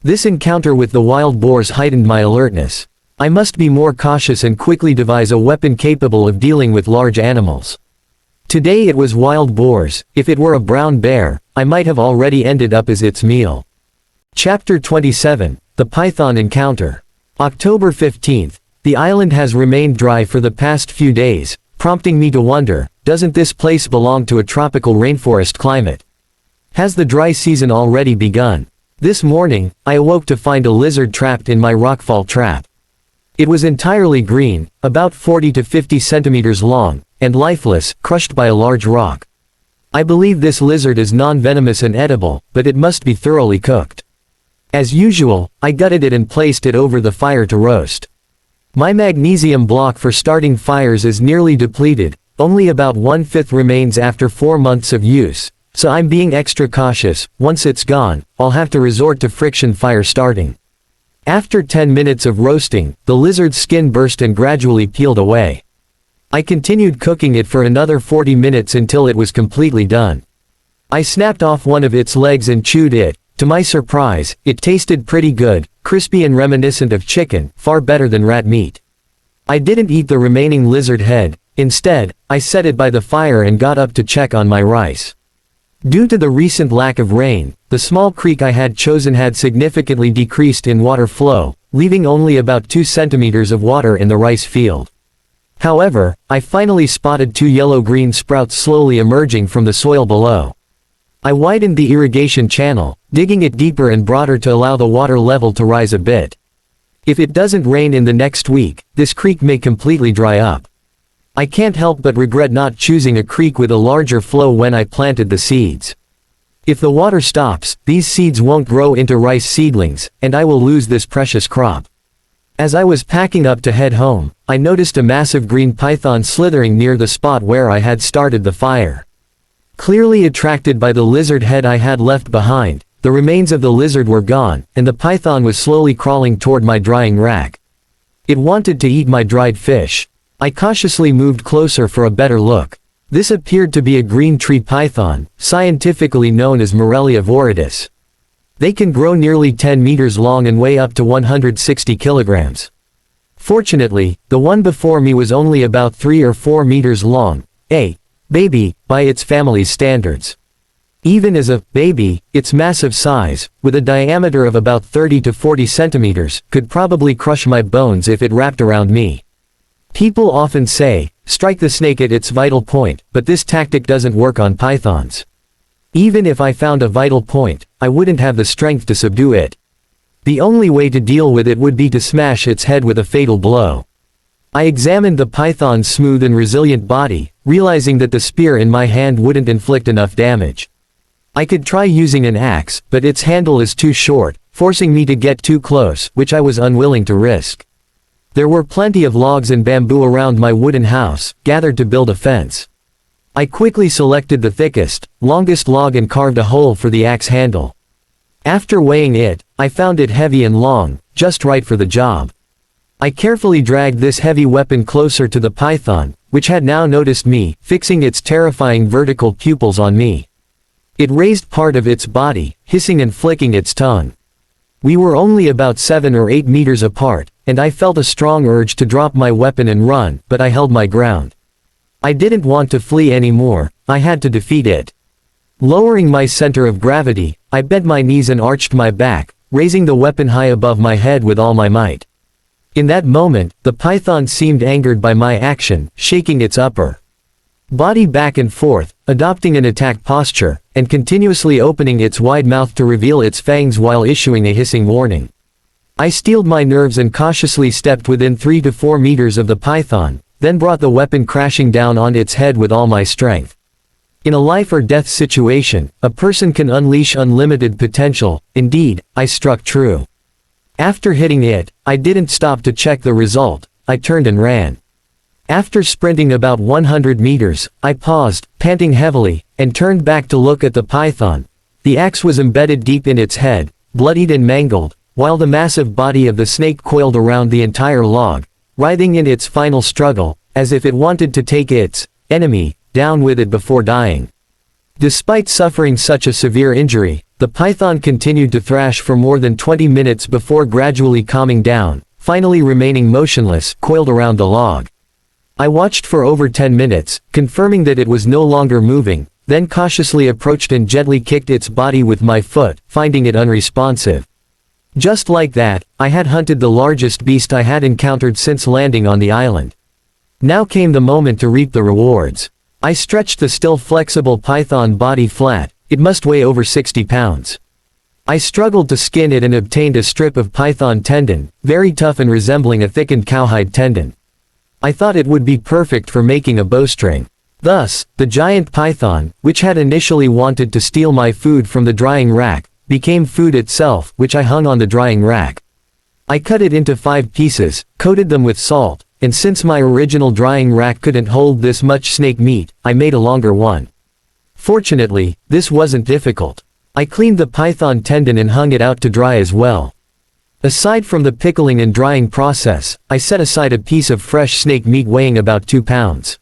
This encounter with the wild boars heightened my alertness. I must be more cautious and quickly devise a weapon capable of dealing with large animals. Today it was wild boars. If it were a brown bear, I might have already ended up as its meal. Chapter 27, The Python Encounter. October 15th. The island has remained dry for the past few days, prompting me to wonder, doesn't this place belong to a tropical rainforest climate? Has the dry season already begun? This morning, I awoke to find a lizard trapped in my rockfall trap. It was entirely green, about 40 to 50 centimeters long, and lifeless, crushed by a large rock. I believe this lizard is non-venomous and edible, but it must be thoroughly cooked. As usual, I gutted it and placed it over the fire to roast. My magnesium block for starting fires is nearly depleted, only about 1/5 remains after 4 months of use, so I'm being extra cautious. Once it's gone, I'll have to resort to friction fire starting. After 10 minutes of roasting, the lizard's skin burst and gradually peeled away. I continued cooking it for another 40 minutes until it was completely done. I snapped off one of its legs and chewed it. To my surprise, it tasted pretty good, crispy and reminiscent of chicken, far better than rat meat. I didn't eat the remaining lizard head. Instead, I set it by the fire and got up to check on my rice. Due to the recent lack of rain, the small creek I had chosen had significantly decreased in water flow, leaving only about 2 centimeters of water in the rice field. However, I finally spotted 2 yellow-green sprouts slowly emerging from the soil below. I widened the irrigation channel, digging it deeper and broader to allow the water level to rise a bit. If it doesn't rain in the next week, this creek may completely dry up. I can't help but regret not choosing a creek with a larger flow when I planted the seeds. If the water stops, these seeds won't grow into rice seedlings, and I will lose this precious crop. As I was packing up to head home, I noticed a massive green python slithering near the spot where I had started the fire. Clearly attracted by the lizard head I had left behind, the remains of the lizard were gone, and the python was slowly crawling toward my drying rack. It wanted to eat my dried fish. I cautiously moved closer for a better look. This appeared to be a green tree python, scientifically known as Morelia viridis. They can grow nearly 10 meters long and weigh up to 160 kilograms. Fortunately, the one before me was only about 3 or 4 meters long, a baby, by its family's standards. Even as a baby, its massive size, with a diameter of about 30 to 40 centimeters, could probably crush my bones if it wrapped around me. People often say, strike the snake at its vital point, but this tactic doesn't work on pythons. Even if I found a vital point, I wouldn't have the strength to subdue it. The only way to deal with it would be to smash its head with a fatal blow. I examined the python's smooth and resilient body, realizing that the spear in my hand wouldn't inflict enough damage. I could try using an axe, but its handle is too short, forcing me to get too close, which I was unwilling to risk. There were plenty of logs and bamboo around my wooden house, gathered to build a fence. I quickly selected the thickest, longest log and carved a hole for the axe handle. After weighing it, I found it heavy and long, just right for the job. I carefully dragged this heavy weapon closer to the python, which had now noticed me, fixing its terrifying vertical pupils on me. It raised part of its body, hissing and flicking its tongue. We were only about 7 or 8 meters apart, and I felt a strong urge to drop my weapon and run, but I held my ground. I didn't want to flee anymore, I had to defeat it. Lowering my center of gravity, I bent my knees and arched my back, raising the weapon high above my head with all my might. In that moment, the python seemed angered by my action, shaking its upper body back and forth, adopting an attack posture, and continuously opening its wide mouth to reveal its fangs while issuing a hissing warning. I steeled my nerves and cautiously stepped within 3 to 4 meters of the python, then brought the weapon crashing down on its head with all my strength. In a life or death situation, a person can unleash unlimited potential. Indeed, I struck true. After hitting it, I didn't stop to check the result, I turned and ran. After sprinting about 100 meters, I paused, panting heavily, and turned back to look at the python. The axe was embedded deep in its head, bloodied and mangled, while the massive body of the snake coiled around the entire log, writhing in its final struggle, as if it wanted to take its enemy down with it before dying. Despite suffering such a severe injury, the python continued to thrash for more than 20 minutes before gradually calming down, finally remaining motionless, coiled around the log. I watched for over 10 minutes, confirming that it was no longer moving, then cautiously approached and gently kicked its body with my foot, finding it unresponsive. Just like that, I had hunted the largest beast I had encountered since landing on the island. Now came the moment to reap the rewards. I stretched the still flexible python body flat. It must weigh over 60 pounds. I struggled to skin it and obtained a strip of python tendon, very tough and resembling a thickened cowhide tendon. I thought it would be perfect for making a bowstring. Thus, the giant python, which had initially wanted to steal my food from the drying rack, became food itself, which I hung on the drying rack. I cut it into 5 pieces, coated them with salt, and since my original drying rack couldn't hold this much snake meat, I made a longer one. Fortunately, this wasn't difficult. I cleaned the python tendon and hung it out to dry as well. Aside from the pickling and drying process, I set aside a piece of fresh snake meat weighing about 2 pounds.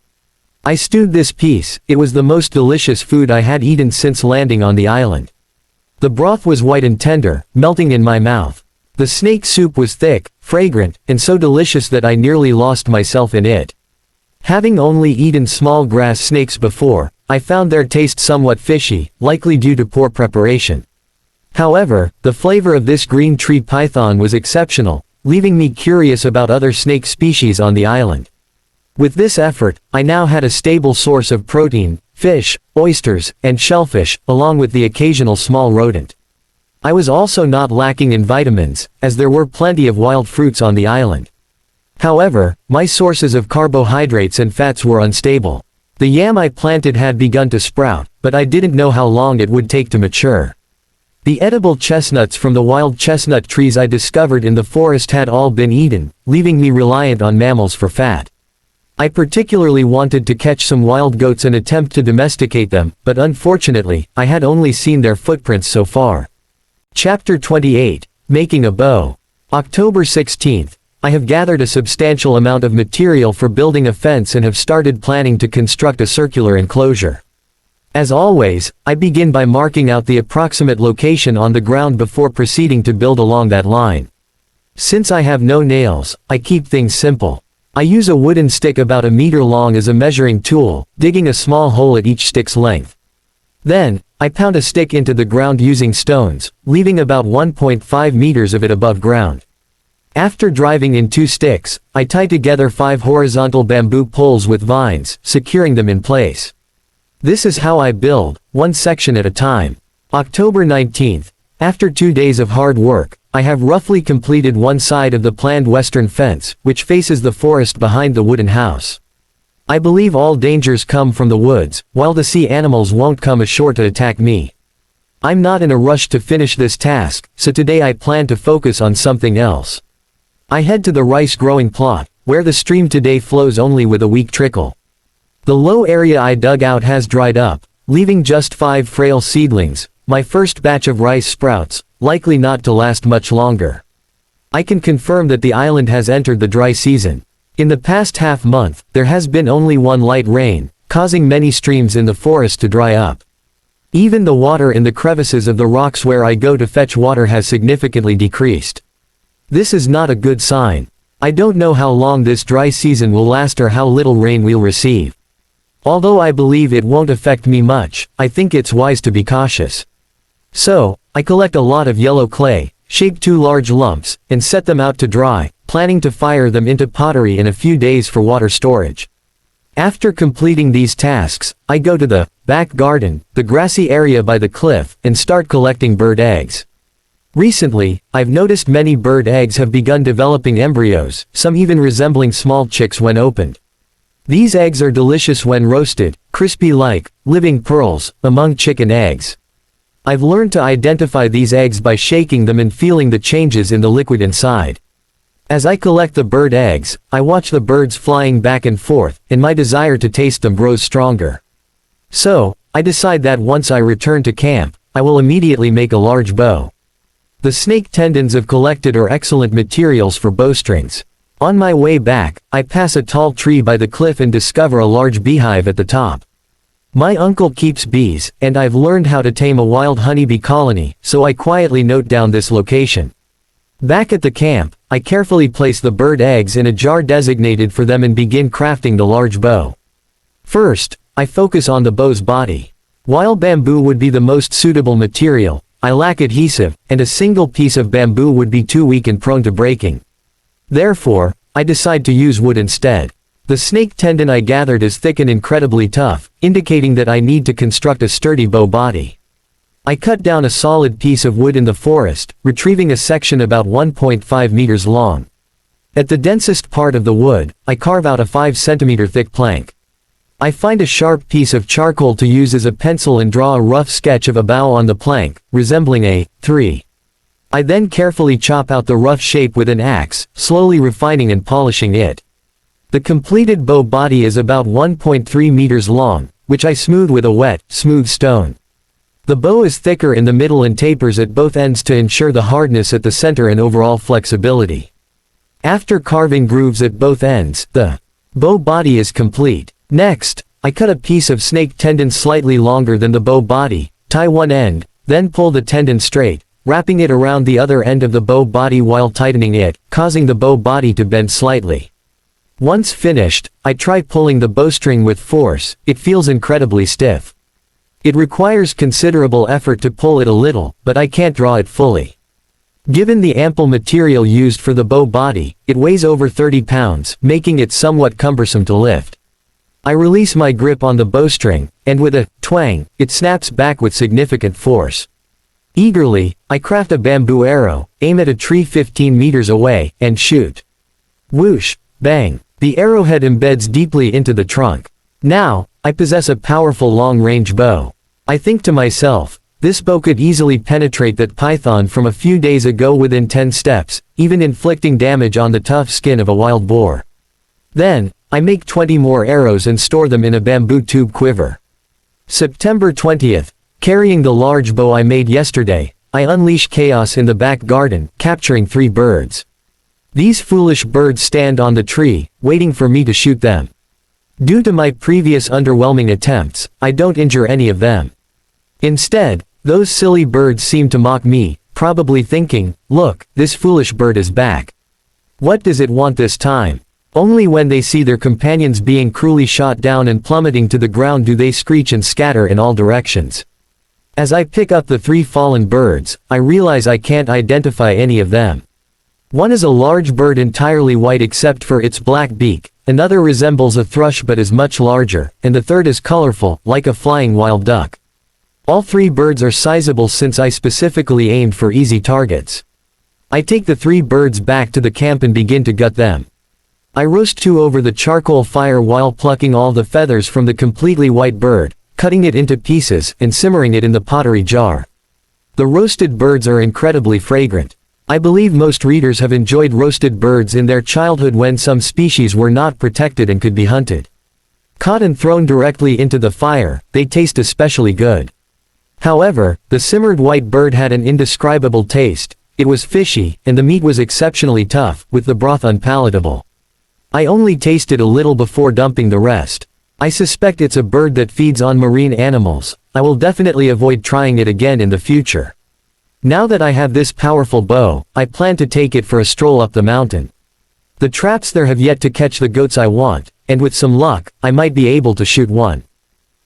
I stewed this piece. It was the most delicious food I had eaten since landing on the island. The broth was white and tender, melting in my mouth. The snake soup was thick, fragrant, and so delicious that I nearly lost myself in it. Having only eaten small grass snakes before, I found their taste somewhat fishy, likely due to poor preparation. However, the flavor of this green tree python was exceptional, leaving me curious about other snake species on the island. With this effort, I now had a stable source of protein, fish, oysters, and shellfish, along with the occasional small rodent. I was also not lacking in vitamins, as there were plenty of wild fruits on the island. However, my sources of carbohydrates and fats were unstable. The yam I planted had begun to sprout, but I didn't know how long it would take to mature. The edible chestnuts from the wild chestnut trees I discovered in the forest had all been eaten, leaving me reliant on mammals for fat. I particularly wanted to catch some wild goats and attempt to domesticate them, but unfortunately, I had only seen their footprints so far. Chapter 28, Making a Bow. October 16th. I have gathered a substantial amount of material for building a fence and have started planning to construct a circular enclosure. As always, I begin by marking out the approximate location on the ground before proceeding to build along that line. Since I have no nails, I keep things simple. I use a wooden stick about a meter long as a measuring tool, digging a small hole at each stick's length. Then, I pound a stick into the ground using stones, leaving about 1.5 meters of it above ground. After driving in 2 sticks, I tie together 5 horizontal bamboo poles with vines, securing them in place. This is how I build, one section at a time. October 19th. After 2 days of hard work, I have roughly completed one side of the planned western fence, which faces the forest behind the wooden house. I believe all dangers come from the woods, while the sea animals won't come ashore to attack me. I'm not in a rush to finish this task, so today I plan to focus on something else. I head to the rice growing plot, where the stream today flows only with a weak trickle. The low area I dug out has dried up, leaving just 5 frail seedlings, my first batch of rice sprouts, likely not to last much longer. I can confirm that the island has entered the dry season. In the past half-month, there has been only one light rain, causing many streams in the forest to dry up. Even the water in the crevices of the rocks where I go to fetch water has significantly decreased. This is not a good sign. I don't know how long this dry season will last or how little rain we'll receive. Although I believe it won't affect me much, I think it's wise to be cautious. So, I collect a lot of yellow clay, shape 2 large lumps, and set them out to dry, planning to fire them into pottery in a few days for water storage. After completing these tasks, I go to the back garden, the grassy area by the cliff, and start collecting bird eggs. Recently, I've noticed many bird eggs have begun developing embryos, some even resembling small chicks when opened. These eggs are delicious when roasted, crispy like living pearls among chicken eggs. I've learned to identify these eggs by shaking them and feeling the changes in the liquid inside. As I collect the bird eggs, I watch the birds flying back and forth, and my desire to taste them grows stronger. So, I decide that once I return to camp, I will immediately make a large bow. The snake tendons I've collected are excellent materials for bowstrings. On my way back, I pass a tall tree by the cliff and discover a large beehive at the top. My uncle keeps bees, and I've learned how to tame a wild honeybee colony, so I quietly note down this location. Back at the camp, I carefully place the bird eggs in a jar designated for them and begin crafting the large bow. First, I focus on the bow's body. While bamboo would be the most suitable material, I lack adhesive, and a single piece of bamboo would be too weak and prone to breaking. Therefore, I decide to use wood instead. The snake tendon I gathered is thick and incredibly tough, indicating that I need to construct a sturdy bow body. I cut down a solid piece of wood in the forest, retrieving a section about 1.5 meters long. At the densest part of the wood, I carve out a 5 centimeter thick plank. I find a sharp piece of charcoal to use as a pencil and draw a rough sketch of a bow on the plank, resembling a 3. I then carefully chop out the rough shape with an axe, slowly refining and polishing it. The completed bow body is about 1.3 meters long, which I smooth with a wet, smooth stone. The bow is thicker in the middle and tapers at both ends to ensure the hardness at the center and overall flexibility. After carving grooves at both ends, the bow body is complete. Next, I cut a piece of snake tendon slightly longer than the bow body, tie one end, then pull the tendon straight, wrapping it around the other end of the bow body while tightening it, causing the bow body to bend slightly. Once finished, I try pulling the bowstring with force. It feels incredibly stiff. It requires considerable effort to pull it a little, but I can't draw it fully. Given the ample material used for the bow body, it weighs over 30 pounds, making it somewhat cumbersome to lift. I release my grip on the bowstring, and with a twang, it snaps back with significant force. Eagerly, I craft a bamboo arrow, aim at a tree 15 meters away, and shoot. Whoosh! Bang! The arrowhead embeds deeply into the trunk. Now, I possess a powerful long-range bow. I think to myself, this bow could easily penetrate that python from a few days ago within 10 steps, even inflicting damage on the tough skin of a wild boar. Then, I make 20 more arrows and store them in a bamboo tube quiver. September 20th. Carrying the large bow I made yesterday, I unleash chaos in the back garden, capturing 3 birds. These foolish birds stand on the tree, waiting for me to shoot them. Due to my previous underwhelming attempts, I don't injure any of them. Instead, those silly birds seem to mock me, probably thinking, "Look, this foolish bird is back. What does it want this time?" Only when they see their companions being cruelly shot down and plummeting to the ground do they screech and scatter in all directions. As I pick up the 3 fallen birds, I realize I can't identify any of them. One is a large bird entirely white except for its black beak, another resembles a thrush but is much larger, and the third is colorful, like a flying wild duck. All 3 birds are sizable since I specifically aimed for easy targets. I take the 3 birds back to the camp and begin to gut them. I roast 2 over the charcoal fire while plucking all the feathers from the completely white bird, cutting it into pieces, and simmering it in the pottery jar. The roasted birds are incredibly fragrant. I believe most readers have enjoyed roasted birds in their childhood when some species were not protected and could be hunted. Caught and thrown directly into the fire, they taste especially good. However, the simmered white bird had an indescribable taste. It was fishy, and the meat was exceptionally tough, with the broth unpalatable. I only tasted a little before dumping the rest. I suspect it's a bird that feeds on marine animals. I will definitely avoid trying it again in the future. Now that I have this powerful bow, I plan to take it for a stroll up the mountain. The traps there have yet to catch the goats I want, and with some luck, I might be able to shoot one.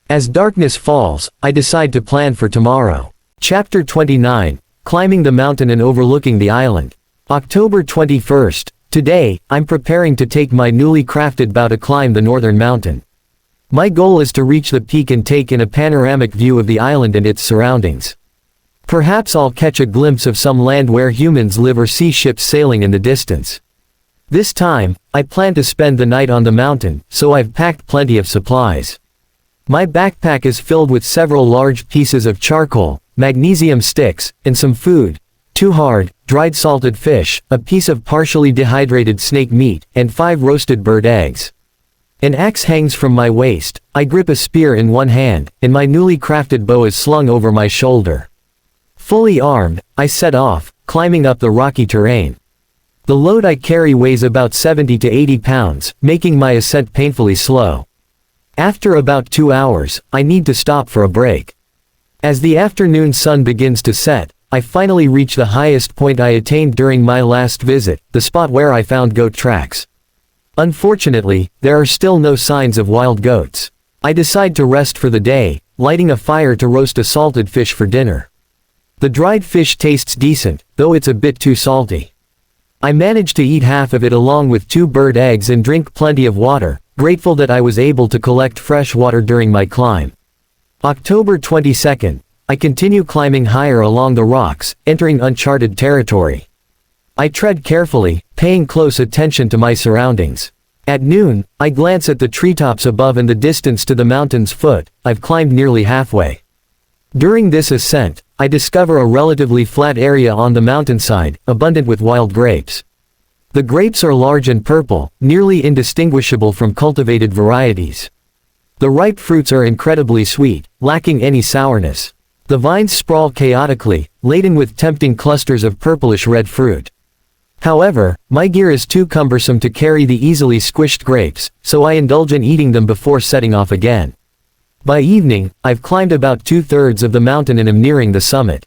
As darkness falls, I decide to plan for tomorrow. Chapter 29, Climbing the Mountain and Overlooking the Island. October 21st. Today, I'm preparing to take my newly crafted bow to climb the northern mountain. My goal is to reach the peak and take in a panoramic view of the island and its surroundings. Perhaps I'll catch a glimpse of some land where humans live or see ships sailing in the distance. This time, I plan to spend the night on the mountain, so I've packed plenty of supplies. My backpack is filled with several large pieces of charcoal, magnesium sticks, and some food: 2 hard, dried salted fish, a piece of partially dehydrated snake meat, and 5 roasted bird eggs. An axe hangs from my waist. I grip a spear in one hand, and my newly crafted bow is slung over my shoulder. Fully armed, I set off, climbing up the rocky terrain. The load I carry weighs about 70 to 80 pounds, making my ascent painfully slow. After about 2 hours, I need to stop for a break. As the afternoon sun begins to set, I finally reach the highest point I attained during my last visit, the spot where I found goat tracks. Unfortunately, there are still no signs of wild goats. I decide to rest for the day, lighting a fire to roast a salted fish for dinner. The dried fish tastes decent, though it's a bit too salty. I manage to eat half of it along with 2 bird eggs and drink plenty of water, grateful that I was able to collect fresh water during my climb. October 22nd. I continue climbing higher along the rocks, entering uncharted territory. I tread carefully, paying close attention to my surroundings. At noon, I glance at the treetops above and the distance to the mountain's foot. I've climbed nearly halfway. During this ascent, I discover a relatively flat area on the mountainside, abundant with wild grapes. The grapes are large and purple, nearly indistinguishable from cultivated varieties. The ripe fruits are incredibly sweet, lacking any sourness. The vines sprawl chaotically, laden with tempting clusters of purplish red fruit. However, my gear is too cumbersome to carry the easily squished grapes, so I indulge in eating them before setting off again. By evening, I've climbed about 2/3 of the mountain and am nearing the summit.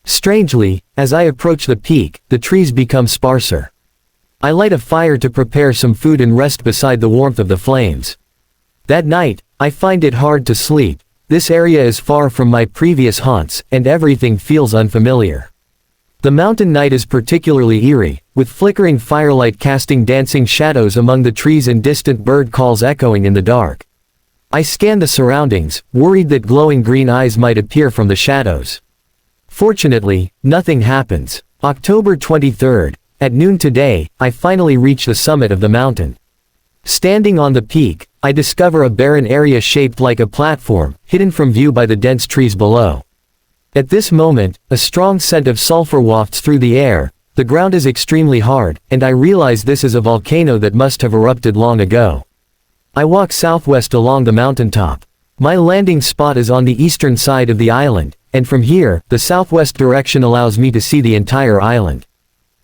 Strangely, as I approach the peak, the trees become sparser. I light a fire to prepare some food and rest beside the warmth of the flames. That night, I find it hard to sleep. This area is far from my previous haunts, and everything feels unfamiliar. The mountain night is particularly eerie, with flickering firelight casting dancing shadows among the trees and distant bird calls echoing in the dark. I scan the surroundings, worried that glowing green eyes might appear from the shadows. Fortunately, nothing happens. October 23rd. At noon today, I finally reach the summit of the mountain. Standing on the peak, I discover a barren area shaped like a platform, hidden from view by the dense trees below. At this moment, a strong scent of sulfur wafts through the air. The ground is extremely hard, and I realize this is a volcano that must have erupted long ago. I walk southwest along the mountaintop. My landing spot is on the eastern side of the island, and from here, the southwest direction allows me to see the entire island.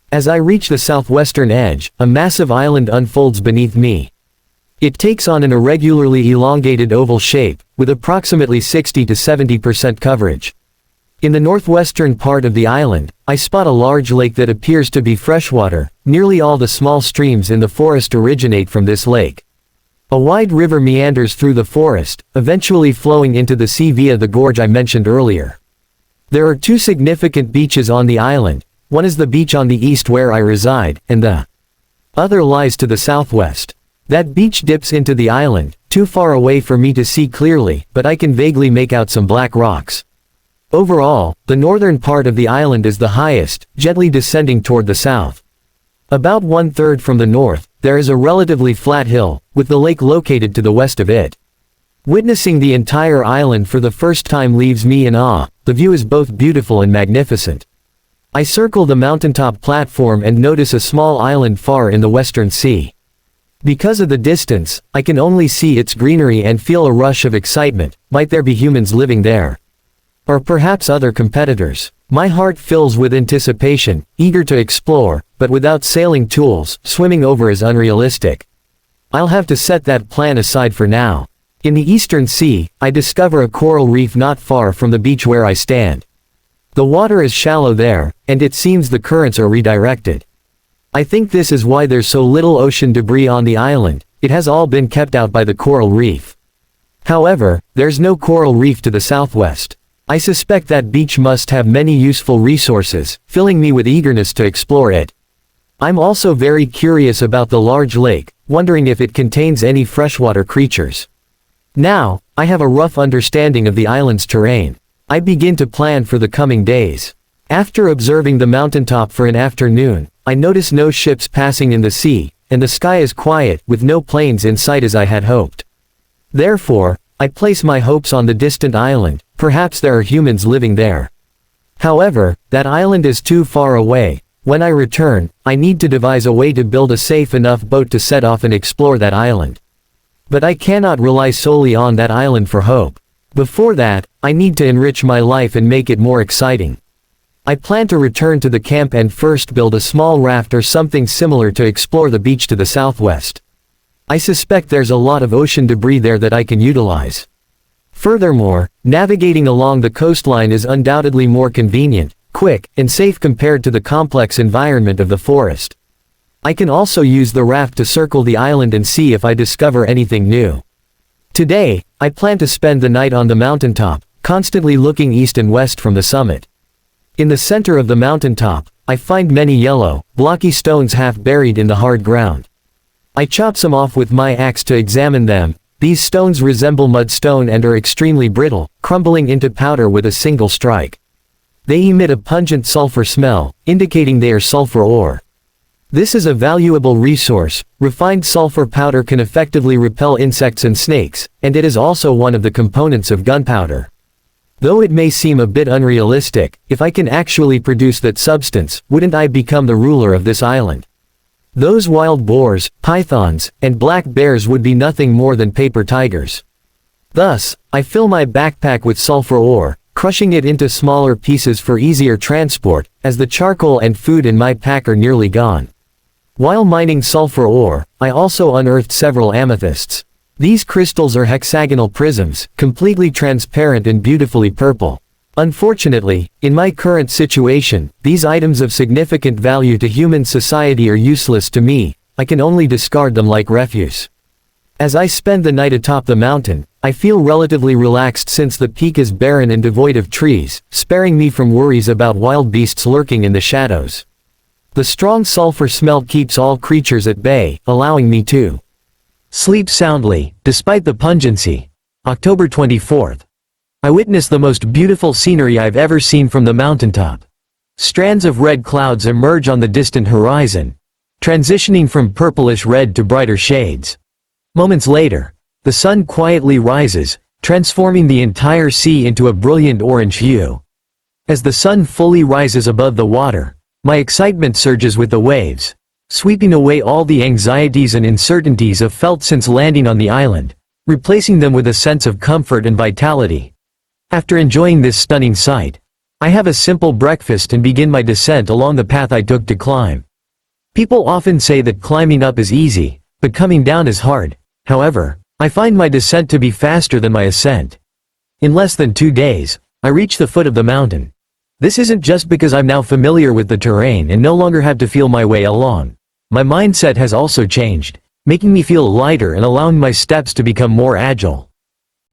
As I reach the southwestern edge, a massive island unfolds beneath me. It takes on an irregularly elongated oval shape, with approximately 60 to 70% coverage. In the northwestern part of the island, I spot a large lake that appears to be freshwater. Nearly all the small streams in the forest originate from this lake. A wide river meanders through the forest, eventually flowing into the sea via the gorge I mentioned earlier. There are 2 significant beaches on the island. One is the beach on the east where I reside, and the other lies to the southwest. That beach dips into the island, too far away for me to see clearly, but I can vaguely make out some black rocks. Overall, the northern part of the island is the highest, gently descending toward the south. About 1/3 from the north, there is a relatively flat hill, with the lake located to the west of it. Witnessing the entire island for the first time leaves me in awe. The view is both beautiful and magnificent. I circle the mountaintop platform and notice a small island far in the western sea. Because of the distance, I can only see its greenery and feel a rush of excitement. Might there be humans living there? Or perhaps other competitors? My heart fills with anticipation, eager to explore, but without sailing tools, swimming over is unrealistic. I'll have to set that plan aside for now. In the eastern sea, I discover a coral reef not far from the beach where I stand. The water is shallow there, and it seems the currents are redirected. I think this is why there's so little ocean debris on the island. It has all been kept out by the coral reef. However, there's no coral reef to the southwest. I suspect that beach must have many useful resources, filling me with eagerness to explore it. I'm also very curious about the large lake, wondering if it contains any freshwater creatures. Now, I have a rough understanding of the island's terrain. I begin to plan for the coming days. After observing the mountaintop for an afternoon, I notice no ships passing in the sea, and the sky is quiet, with no planes in sight as I had hoped. Therefore, I place my hopes on the distant island. Perhaps there are humans living there. However, that island is too far away. When I return, I need to devise a way to build a safe enough boat to set off and explore that island. But I cannot rely solely on that island for hope. Before that, I need to enrich my life and make it more exciting. I plan to return to the camp and first build a small raft or something similar to explore the beach to the southwest. I suspect there's a lot of ocean debris there that I can utilize. Furthermore, navigating along the coastline is undoubtedly more convenient, quick, and safe compared to the complex environment of the forest. I can also use the raft to circle the island and see if I discover anything new. Today, I plan to spend the night on the mountaintop, constantly looking east and west from the summit. In the center of the mountaintop, I find many yellow, blocky stones half buried in the hard ground. I chop some off with my axe to examine them. These stones resemble mudstone and are extremely brittle, crumbling into powder with a single strike. They emit a pungent sulfur smell, indicating they are sulfur ore. This is a valuable resource. Refined sulfur powder can effectively repel insects and snakes, and it is also one of the components of gunpowder. Though it may seem a bit unrealistic, if I can actually produce that substance, wouldn't I become the ruler of this island? Those wild boars, pythons, and black bears would be nothing more than paper tigers. Thus, I fill my backpack with sulfur ore, crushing it into smaller pieces for easier transport, as the charcoal and food in my pack are nearly gone. While mining sulfur ore, I also unearthed several amethysts. These crystals are hexagonal prisms, completely transparent and beautifully purple. Unfortunately, in my current situation, these items of significant value to human society are useless to me. I can only discard them like refuse. As I spend the night atop the mountain, I feel relatively relaxed since the peak is barren and devoid of trees, sparing me from worries about wild beasts lurking in the shadows. The strong sulfur smell keeps all creatures at bay, allowing me to sleep soundly, despite the pungency. October 24th. I witnessed the most beautiful scenery I've ever seen from the mountaintop. Strands of red clouds emerge on the distant horizon, transitioning from purplish red to brighter shades. Moments later, the sun quietly rises, transforming the entire sea into a brilliant orange hue. As the sun fully rises above the water, my excitement surges with the waves, sweeping away all the anxieties and uncertainties I've felt since landing on the island, replacing them with a sense of comfort and vitality. After enjoying this stunning sight, I have a simple breakfast and begin my descent along the path I took to climb. People often say that climbing up is easy, but coming down is hard. However, I find my descent to be faster than my ascent. In less than 2 days, I reach the foot of the mountain. This isn't just because I'm now familiar with the terrain and no longer have to feel my way along. My mindset has also changed, making me feel lighter and allowing my steps to become more agile.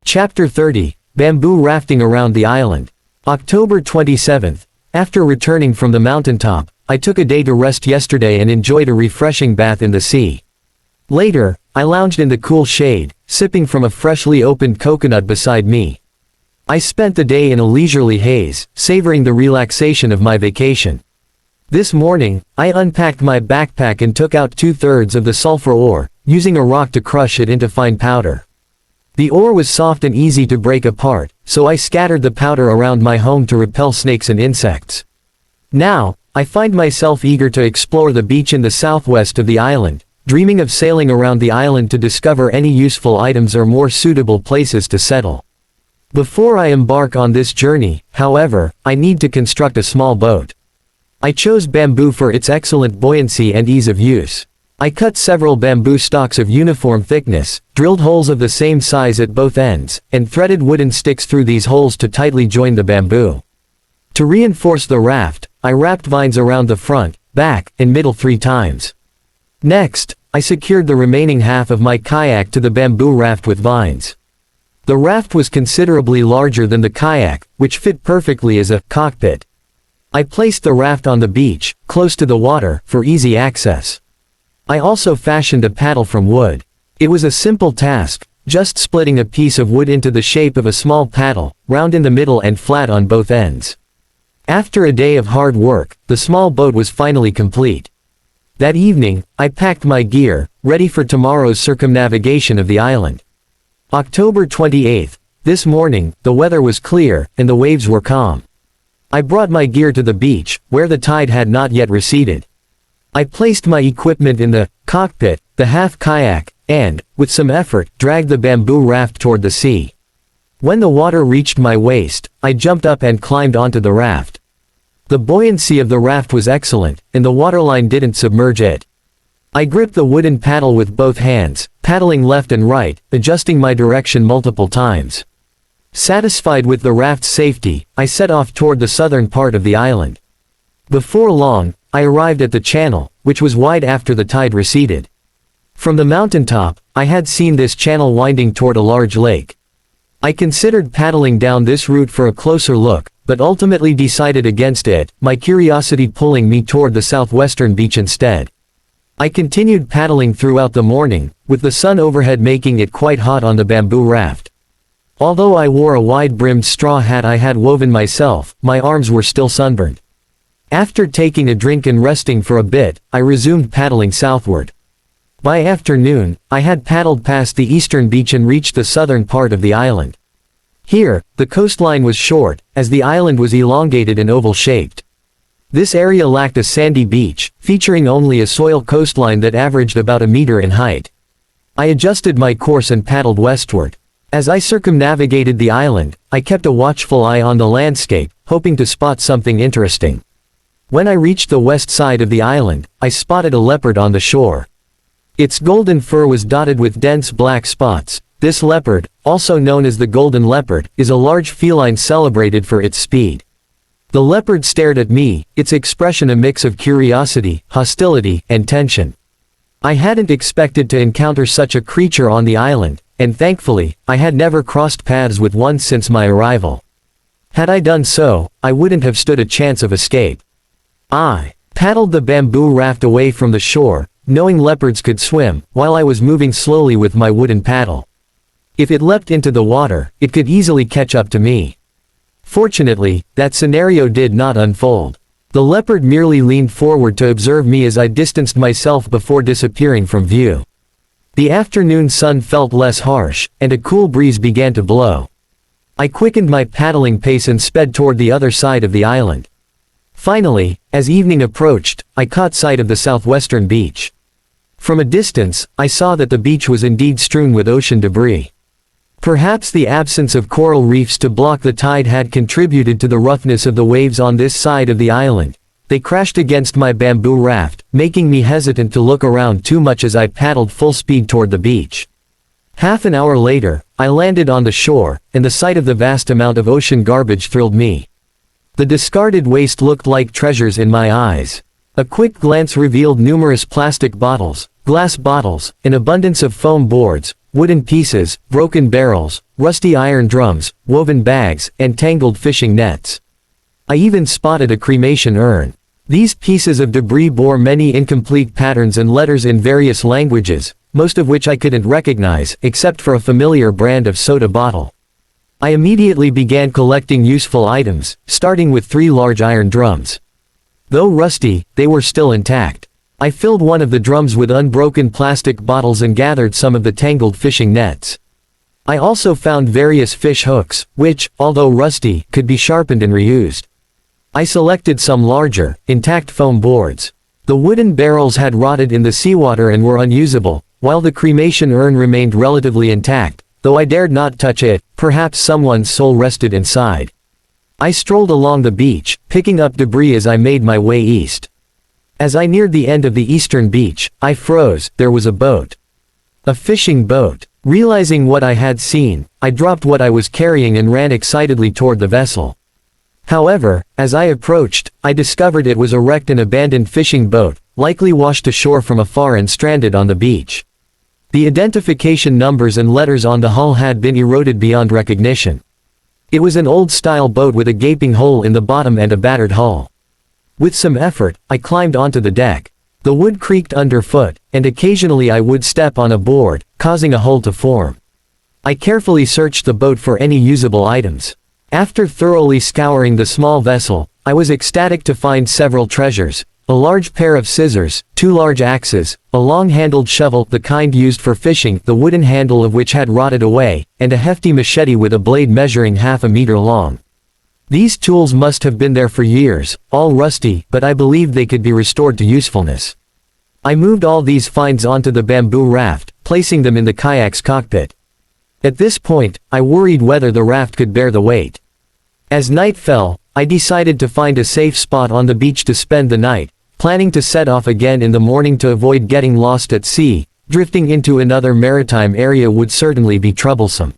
Chapter 30. Bamboo rafting around the island. October 27th. After returning from the mountaintop, I took a day to rest yesterday and enjoyed a refreshing bath in the sea. Later, I lounged in the cool shade, sipping from a freshly opened coconut beside me. I spent the day in a leisurely haze, savoring the relaxation of my vacation. This morning, I unpacked my backpack and took out 2/3 of the sulfur ore, using a rock to crush it into fine powder. The ore was soft and easy to break apart, so I scattered the powder around my home to repel snakes and insects. Now, I find myself eager to explore the beach in the southwest of the island, dreaming of sailing around the island to discover any useful items or more suitable places to settle. Before I embark on this journey, however, I need to construct a small boat. I chose bamboo for its excellent buoyancy and ease of use. I cut several bamboo stalks of uniform thickness, drilled holes of the same size at both ends, and threaded wooden sticks through these holes to tightly join the bamboo. To reinforce the raft, I wrapped vines around the front, back, and middle 3 times. Next, I secured the remaining half of my kayak to the bamboo raft with vines. The raft was considerably larger than the kayak, which fit perfectly as a cockpit. I placed the raft on the beach, close to the water, for easy access. I also fashioned a paddle from wood. It was a simple task, just splitting a piece of wood into the shape of a small paddle, round in the middle and flat on both ends. After a day of hard work, the small boat was finally complete. That evening, I packed my gear, ready for tomorrow's circumnavigation of the island. October 28th. This morning, the weather was clear, and the waves were calm. I brought my gear to the beach, where the tide had not yet receded. I placed my equipment in the cockpit, the half kayak, and, with some effort, dragged the bamboo raft toward the sea. When the water reached my waist, I jumped up and climbed onto the raft. The buoyancy of the raft was excellent, and the waterline didn't submerge it. I gripped the wooden paddle with both hands, paddling left and right, adjusting my direction multiple times. Satisfied with the raft's safety, I set off toward the southern part of the island. Before long, I arrived at the channel, which was wide after the tide receded. From the mountaintop, I had seen this channel winding toward a large lake. I considered paddling down this route for a closer look, but ultimately decided against it, my curiosity pulling me toward the southwestern beach instead. I continued paddling throughout the morning, with the sun overhead making it quite hot on the bamboo raft. Although I wore a wide-brimmed straw hat I had woven myself, my arms were still sunburned. After taking a drink and resting for a bit, I resumed paddling southward. By afternoon, I had paddled past the eastern beach and reached the southern part of the island. Here, the coastline was short, as the island was elongated and oval-shaped. This area lacked a sandy beach, featuring only a soil coastline that averaged about a meter in height. I adjusted my course and paddled westward. As I circumnavigated the island, I kept a watchful eye on the landscape, hoping to spot something interesting. When I reached the west side of the island, I spotted a leopard on the shore. Its golden fur was dotted with dense black spots. This leopard, also known as the golden leopard, is a large feline celebrated for its speed. The leopard stared at me, its expression a mix of curiosity, hostility, and tension. I hadn't expected to encounter such a creature on the island, and thankfully, I had never crossed paths with one since my arrival. Had I done so, I wouldn't have stood a chance of escape. I paddled the bamboo raft away from the shore, knowing leopards could swim, while I was moving slowly with my wooden paddle. If it leapt into the water, it could easily catch up to me. Fortunately, that scenario did not unfold. The leopard merely leaned forward to observe me as I distanced myself before disappearing from view. The afternoon sun felt less harsh, and a cool breeze began to blow. I quickened my paddling pace and sped toward the other side of the island. Finally, as evening approached, I caught sight of the southwestern beach. From a distance, I saw that the beach was indeed strewn with ocean debris. Perhaps the absence of coral reefs to block the tide had contributed to the roughness of the waves on this side of the island. They crashed against my bamboo raft, making me hesitant to look around too much as I paddled full speed toward the beach. Half an hour later, I landed on the shore, and the sight of the vast amount of ocean garbage thrilled me. The discarded waste looked like treasures in my eyes. A quick glance revealed numerous plastic bottles, glass bottles, an abundance of foam boards, wooden pieces, broken barrels, rusty iron drums, woven bags, and tangled fishing nets. I even spotted a cremation urn. These pieces of debris bore many incomplete patterns and letters in various languages, most of which I couldn't recognize, except for a familiar brand of soda bottle. I immediately began collecting useful items, starting with 3 large iron drums. Though rusty, they were still intact. I filled one of the drums with unbroken plastic bottles and gathered some of the tangled fishing nets. I also found various fish hooks, which, although rusty, could be sharpened and reused. I selected some larger, intact foam boards. The wooden barrels had rotted in the seawater and were unusable, while the cremation urn remained relatively intact, though I dared not touch it, perhaps someone's soul rested inside. I strolled along the beach, picking up debris as I made my way east. As I neared the end of the eastern beach, I froze. There was a boat. A fishing boat. Realizing what I had seen, I dropped what I was carrying and ran excitedly toward the vessel. However, as I approached, I discovered it was a wrecked and abandoned fishing boat, likely washed ashore from afar and stranded on the beach. The identification numbers and letters on the hull had been eroded beyond recognition. It was an old-style boat with a gaping hole in the bottom and a battered hull. With some effort, I climbed onto the deck. The wood creaked underfoot, and occasionally I would step on a board, causing a hole to form. I carefully searched the boat for any usable items. After thoroughly scouring the small vessel, I was ecstatic to find several treasures: a large pair of scissors, 2 large axes, a long-handled shovel, the kind used for fishing, the wooden handle of which had rotted away, and a hefty machete with a blade measuring half a meter long. These tools must have been there for years, all rusty, but I believed they could be restored to usefulness. I moved all these finds onto the bamboo raft, placing them in the kayak's cockpit. At this point, I worried whether the raft could bear the weight. As night fell, I decided to find a safe spot on the beach to spend the night, planning to set off again in the morning to avoid getting lost at sea. Drifting into another maritime area would certainly be troublesome.